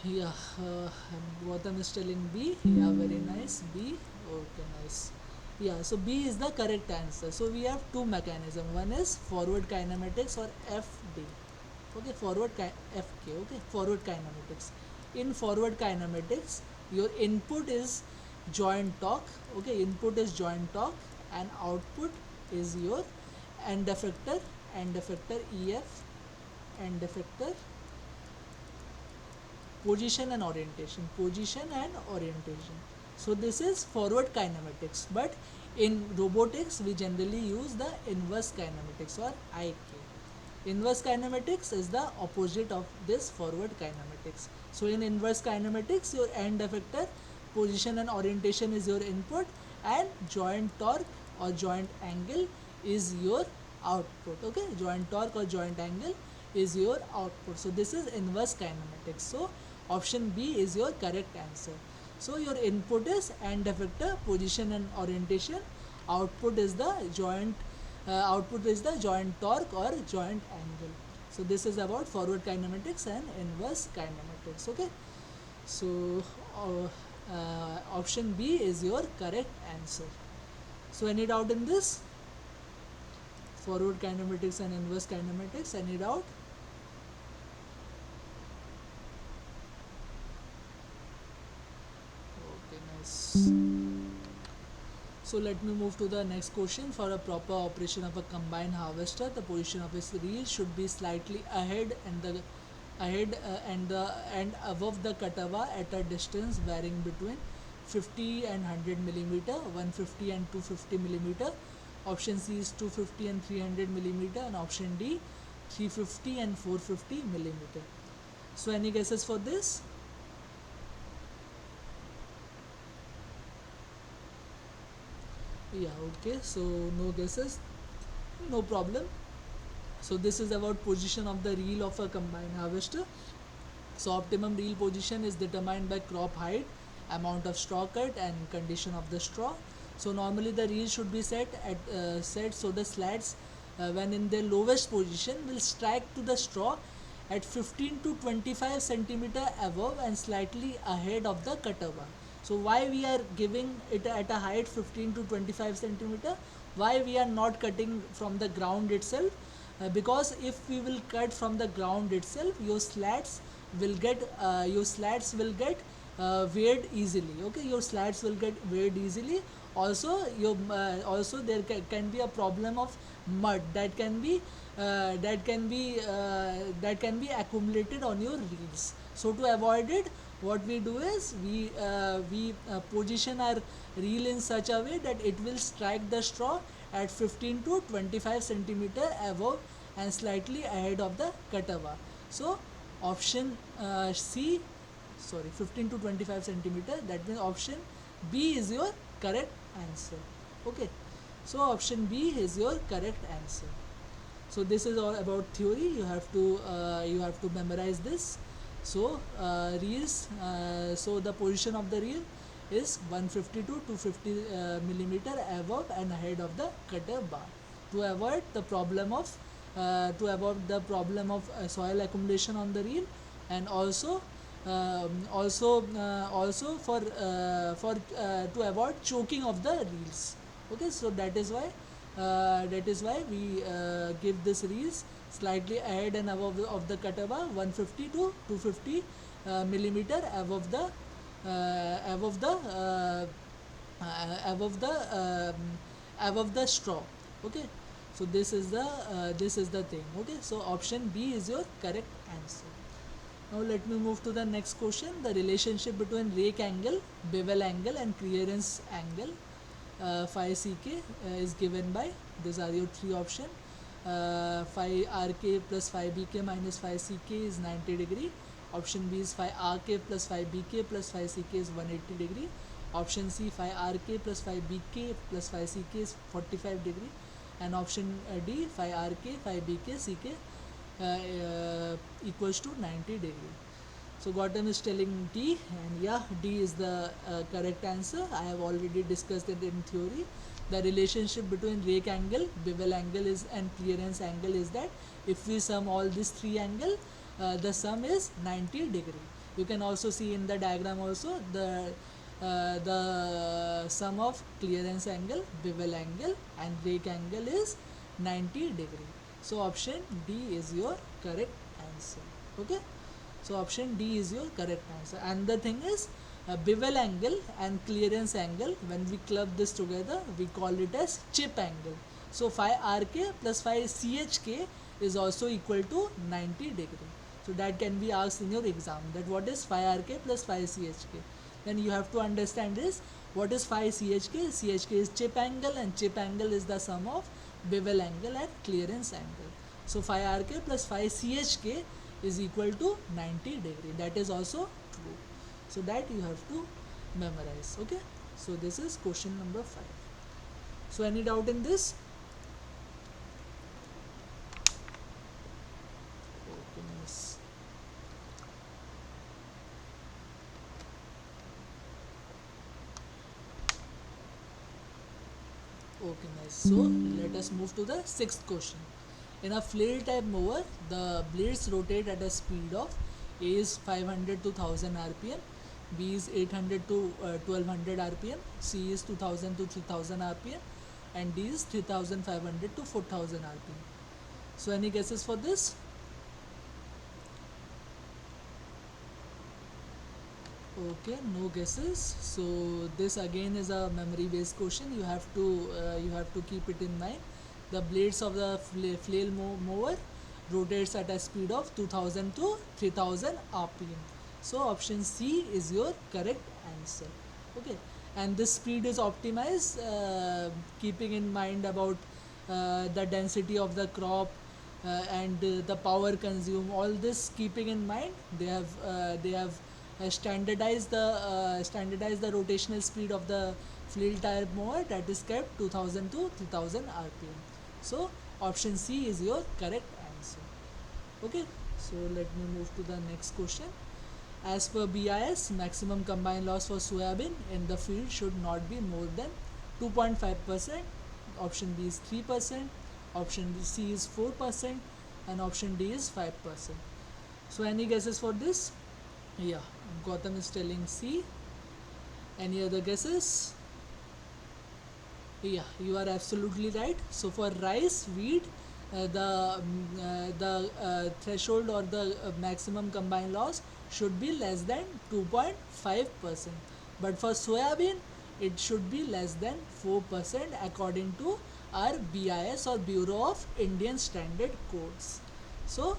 Yeah, Gautam is telling B. Yeah, very nice. B. Okay, nice. Yeah, so B is the correct answer. So we have two mechanism. One is forward kinematics or FD. Okay, FK. Okay, forward kinematics. In forward kinematics, your input is joint torque. Okay, input is joint torque, and output is your end effector, EF, end effector, position and orientation. So this is forward kinematics, but in robotics we generally use the inverse kinematics or IK. Inverse kinematics is the opposite of this forward kinematics. So in inverse kinematics, your end effector, position and orientation is your input, and joint torque or joint angle is your output. Okay, joint torque or joint angle is your output. So this is inverse kinematics. So option B is your correct answer. So your input is end effector, position and orientation. Output is the joint torque or joint angle. So this is about forward kinematics and inverse kinematics. Okay. So option B is your correct answer. So any doubt in this? Forward kinematics and inverse kinematics. Any doubt? nice. So let me move to the next question. For a proper operation of a combine harvester, the position of its reel should be slightly ahead and above the cutover at a distance varying between 50 and 100 millimeter, 150 and 250 millimeter. Option C is 250 and 300 millimeter, and option D 350 and 450 millimeter. So any guesses for this? Yeah, okay. So no guesses, no problem. So this is about position of the reel of a combine harvester. So optimum reel position is determined by crop height, amount of straw cut, and condition of the straw. So normally the reel should be set so the slats, when in their lowest position, will strike to the straw at 15 to 25 centimeter above and slightly ahead of the cutover. So why we are giving it at a height 15 to 25 centimeter? Why we are not cutting from the ground itself? Because if we will cut from the ground itself, your slats will get weighed easily. Okay, your slats will get weighed easily. Also, there can be a problem of mud that can be accumulated on your reels. So to avoid it, what we do is we position our reel in such a way that it will strike the straw at 15 to 25 centimeter above and slightly ahead of the cutover. So option C, sorry, 15 to 25 centimeter, that means option B is your correct answer. Okay, so option B is your correct answer. So this is all about theory. You have to memorize this. So reels, so the position of the reel is 150 to 250 millimeter above and ahead of the cutter bar, to avoid the problem of soil accumulation on the reel, and also to avoid choking of the reels. Okay, so that is why we give this reels slightly ahead and above of the cutover, 150 to 250 millimeter above the above the above the above the straw. Okay, so this is the thing. Okay, so option B is your correct answer. Now let me move to the next question. The relationship between rake angle, bevel angle, and clearance angle, phi ck, is given by, these are your three options. Phi rk plus phi bk minus phi ck is 90 degree. Option B is phi rk plus phi bk plus phi ck is 180 degree. Option C, phi rk plus phi bk plus phi ck is 45 degree. And option D, phi rk phi bk ck equals to 90 degree. So Gautam is telling D, and yeah, D is the correct answer. I have already discussed it in theory. The relationship between rake angle, bevel angle is and clearance angle is that if we sum all these three angle, the sum is 90 degree. You can also see in the diagram also the sum of clearance angle, bevel angle, and rake angle is 90 degree. So option D is your correct answer. Okay, so option D is your correct answer. And the thing is, bevel angle and clearance angle, when we club this together, we call it as chip angle. So phi rk plus phi chk is also equal to 90 degree. So that can be asked in your exam, that what is phi rk plus phi chk. Then you have to understand is what is phi chk. Chk is chip angle, and chip angle is the sum of bevel angle and clearance angle. So phi rk plus phi chk is equal to 90 degree. That is also true. So that you have to memorize. Okay, so this is question number 5. So any doubt in this? Okay, nice. Okay, nice. So let us move to the sixth question. In a flail type mower, the blades rotate at a speed of A is 500 to 1000 rpm, B is 800 to 1200 rpm, C is 2000 to 3000 rpm, and D is 3500 to 4000 rpm. So any guesses for this? Okay, no guesses. So this again is a memory based question. You have to keep it in mind. The blades of the flail mower rotates at a speed of 2000 to 3000 rpm. So option C is your correct answer. Okay, and this speed is optimized, keeping in mind about the density of the crop, and the power consumed. All this keeping in mind, they have standardized the rotational speed of the flail tire mower, that is kept 2000 to 3000 rpm. So option C is your correct answer. Okay, so let me move to the next question. As per BIS, maximum combined loss for soybean in the field should not be more than 2.5%. Option B is 3%, option C is 4%, and option D is 5%. So any guesses for this? Yeah, Gautam is telling C. Any other guesses? Yeah, you are absolutely right. So for rice, wheat, the threshold or the maximum combined loss should be less than 2.5%. But for soybean, it should be less than 4% according to our BIS or Bureau of Indian Standard Codes. So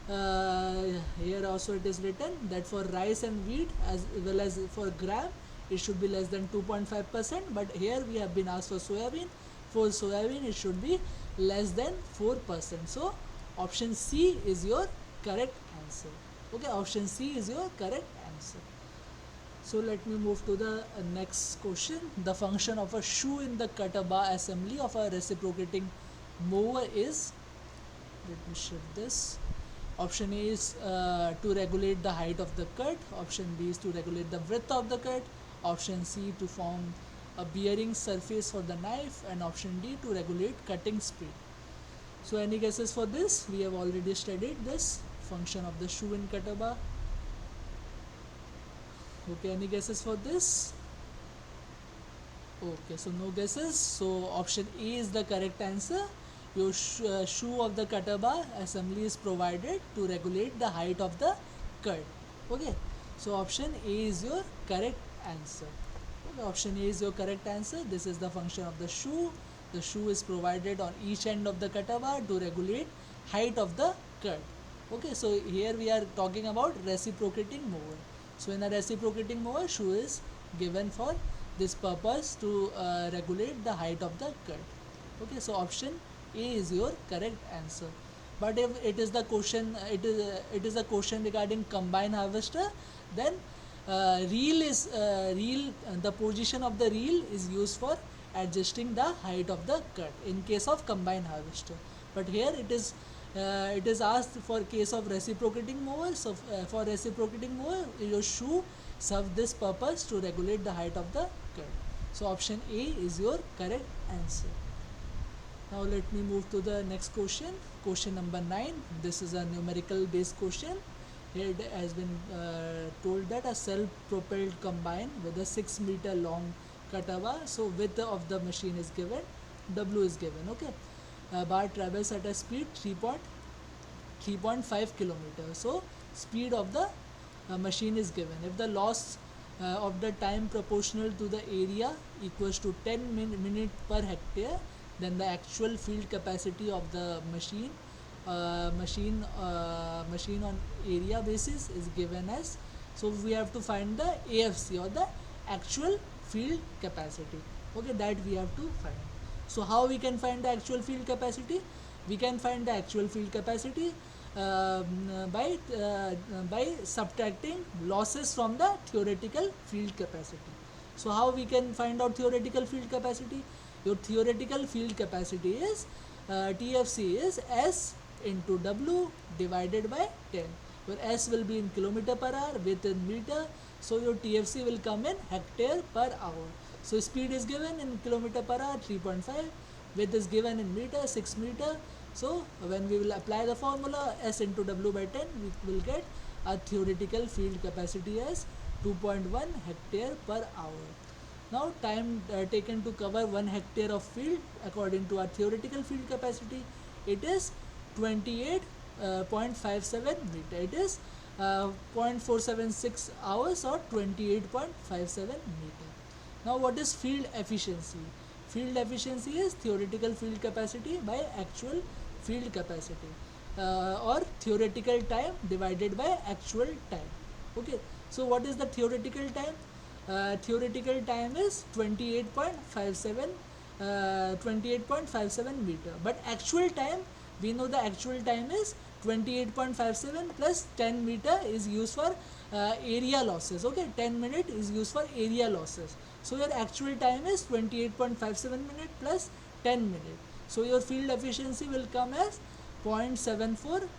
here also it is written that for rice and wheat as well as for gram, it should be less than 2.5%, but here we have been asked for soybean. For soybean it should be less than 4%. So option C is your correct answer. Okay, option C is your correct answer. So let me move to the next question. The function of a shoe in the cutter bar assembly of a reciprocating mower is, let me shift this. Option A is to regulate the height of the cut. Option B is to regulate the width of the cut. Option C to form a bearing surface for the knife, and option D to regulate cutting speed. So any guesses for this? We have already studied this function of the shoe in cutter bar. Okay, any guesses for this? Okay, so no guesses. So option A is the correct answer. Your shoe of the cutter bar assembly is provided to regulate the height of the cut. Okay, so option A is your correct answer. Okay, option A is your correct answer. This is the function of the shoe. The shoe is provided on each end of the cutter bar to regulate height of the cut. Okay, so here we are talking about reciprocating mower. So in a reciprocating mower, shoe is given for this purpose to regulate the height of the cut. Okay, so option A is your correct answer. But if it is the question, it is a question regarding combine harvester, then reel. The position of the reel is used for adjusting the height of the cut in case of combine harvester. But here it is asked for case of reciprocating mower. So for reciprocating mower, your shoe serve this purpose to regulate the height of the cut. So option A is your correct answer. Now let me move to the next question. Question number 9. This is a numerical based question. Here it has been told that a self-propelled combine with a 6-meter long cutter bar. So width of the machine is given, W is given. Okay, bar travels at a speed 3.5 kilometers. So speed of the machine is given. If the loss of the time proportional to the area equals to 10 minutes per hectare, then the actual field capacity of the machine on area basis is given as. So we have to find the AFC or the actual field capacity. Okay, that we have to find. So how we can find the actual field capacity? We can find the actual field capacity by subtracting losses from the theoretical field capacity. So how we can find out theoretical field capacity? Your theoretical field capacity is TFC is S into W divided by 10. Your S will be in kilometer per hour, width in meter. So your TFC will come in hectare per hour. So speed is given in kilometer per hour 3.5, width is given in meter 6 meter. So when we will apply the formula S into W by 10, we will get a theoretical field capacity as 2.1 hectare per hour. Now time taken to cover 1 hectare of field according to our theoretical field capacity, it is 28.57 meter. It is 0.476 hours or 28.57 meter. Now what is field efficiency? Field efficiency is theoretical field capacity by actual field capacity, or theoretical time divided by actual time. Okay, so what is the theoretical time? Theoretical time is 28.57 meter, but actual time, we know the actual time is 28.57 plus 10 meter is used for area losses. Okay, 10 minute is used for area losses, so your actual time is 28.57 minute plus 10 minute. So your field efficiency will come as 0.74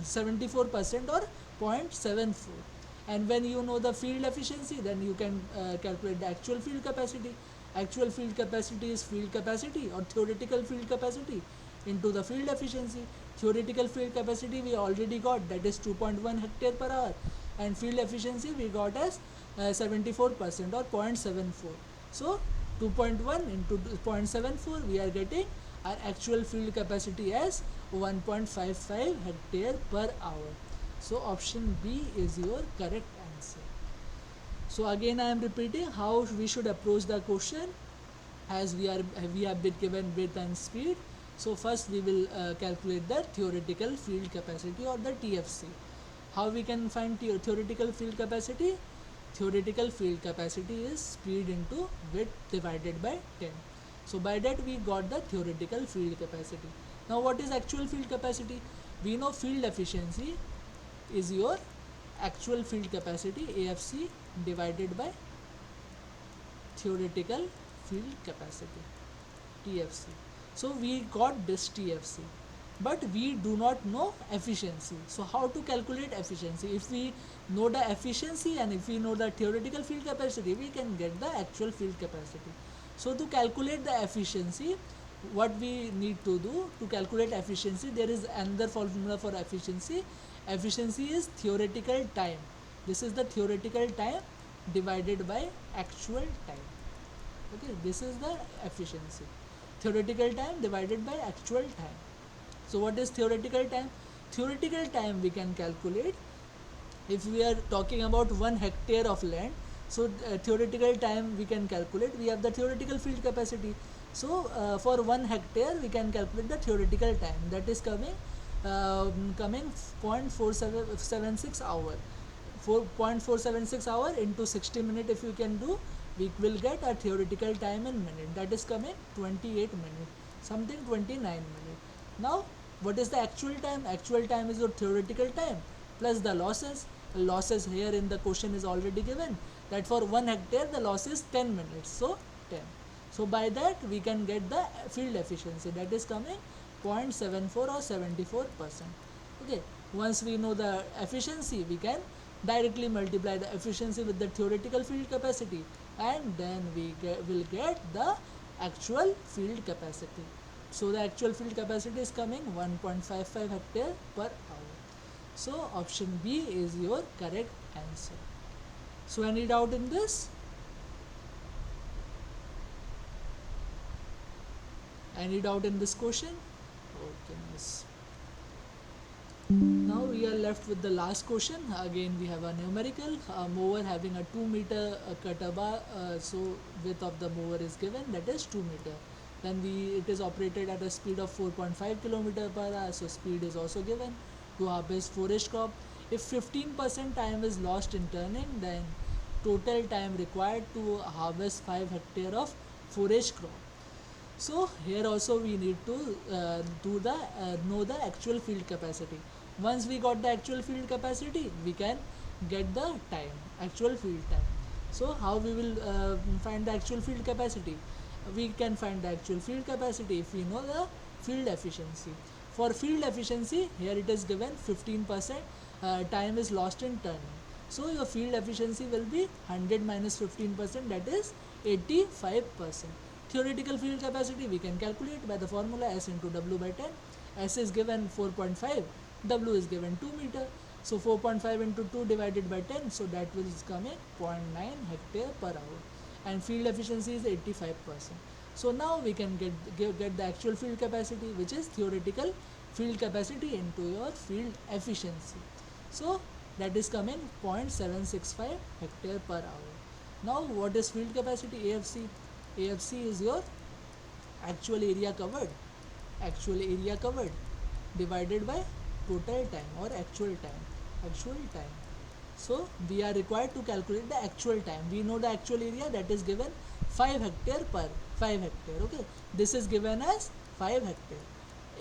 74% or 0.74. And when you know the field efficiency, then you can calculate the actual field capacity. Actual field capacity is field capacity or theoretical field capacity into the field efficiency. Theoretical field capacity we already got, that is 2.1 hectare per hour, and field efficiency we got as 74% or 0.74. So 2.1 into 0.74, we are getting our actual field capacity as 1.55 hectare per hour. So option B is your correct answer. So again I am repeating how we should approach the question, as we have been given width and speed. So first we will calculate the theoretical field capacity or the TFC. How we can find theoretical field capacity? Theoretical field capacity is speed into width divided by 10. So by that we got the theoretical field capacity. Now what is actual field capacity? We know field efficiency is your actual field capacity, AFC, divided by theoretical field capacity, TFC. So we got this TFC, but we do not know efficiency. So how to calculate efficiency? If we know the efficiency and if we know the theoretical field capacity, we can get the actual field capacity. So to calculate the efficiency, what we need to do to calculate efficiency, there is another formula for efficiency. Efficiency is theoretical time. This is the theoretical time divided by actual time. Okay, this is the efficiency, theoretical time divided by actual time. So what is theoretical time? Theoretical time we can calculate if we are talking about 1 hectare of land. So theoretical time we can calculate, we have the theoretical field capacity. So for 1 hectare we can calculate the theoretical time, that is coming 0.476 hour. 0.476 hour into 60 minute, if you can do, we will get a theoretical time in minute, that is coming 28 minute, something 29 minute. Now what is the actual time? Actual time is your theoretical time plus the losses. Losses here in the question is already given, that for 1 hectare the loss is 10 minutes, so 10. So by that we can get the field efficiency, that is coming 0.74 or 74%. Okay, once we know the efficiency, we can directly multiply the efficiency with the theoretical field capacity, and then we will get the actual field capacity. So the actual field capacity is coming 1.55 hectare per hour. So option B is your correct answer. So any doubt in this? Any doubt in this question? Okay, miss. Now we are left with the last question. Again we have a numerical, mower having a 2 meter cutter bar. So width of the mower is given, that is 2 meter. Then it is operated at a speed of 4.5 kilometer per hour. So speed is also given to harvest forage crop. If 15% time is lost in turning, then total time required to harvest 5 hectare of forage crop. So here also we need to know the actual field capacity. Once we got the actual field capacity, we can get the time, actual field time. So how we will find the actual field capacity? We can find the actual field capacity if we know the field efficiency. For field efficiency, here it is given 15% time is lost in turning. So your field efficiency will be 100 minus 15%, that is 85%. Theoretical field capacity we can calculate by the formula S into W by 10. S is given 4.5, W is given 2 meter. So 4.5 into 2 divided by 10, so that will come in 0.9 hectare per hour. And field efficiency is 85%. So now we can get the actual field capacity, which is theoretical field capacity into your field efficiency. So that is coming 0.765 hectare per hour. Now what is field capacity? AFC. AFC is your actual area covered divided by total time or actual time. So we are required to calculate the actual time. We know the actual area, that is given 5 hectare per 5 hectare. Okay, this is given as 5 hectare.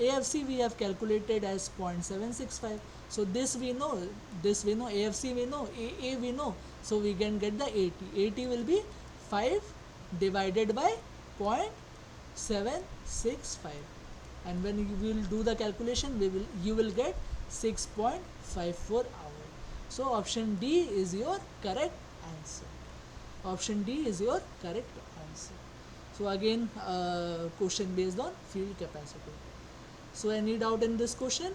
AFC we have calculated as 0.765. So this we know, AFC we know, AA we know. So we can get the AT. AT will be 5 divided by 0.765, and when you will do the calculation, you will get 6.54 hours. So option D is your correct answer. Option D is your correct answer. So again, question based on field capacity. So any doubt in this question?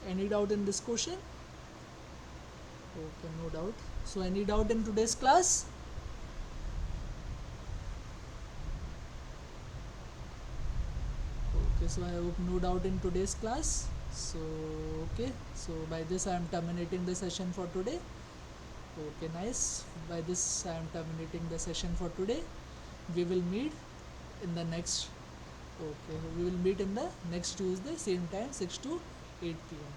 Any doubt in this question? Okay, no doubt. So any doubt in today's class? Okay, so I hope no doubt in today's class. So okay, so by this I am terminating the session for today. Okay, nice. By this I am terminating the session for today. We will meet in the next. Okay, we will meet in the next Tuesday, same time, 6 to 8 p.m.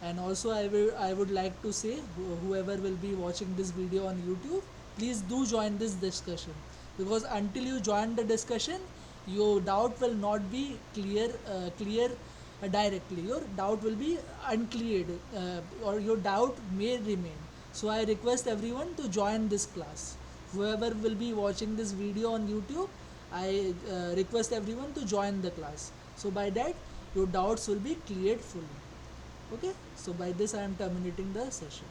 And also I would like to say, whoever will be watching this video on YouTube, please do join this discussion, because until you join the discussion, your doubt will not be clear directly. Your doubt will be uncleared, or your doubt may remain. So I request everyone to join this class. Whoever will be watching this video on YouTube, I request everyone to join the class. So by that, your doubts will be cleared fully. Okay, so by this I am terminating the session.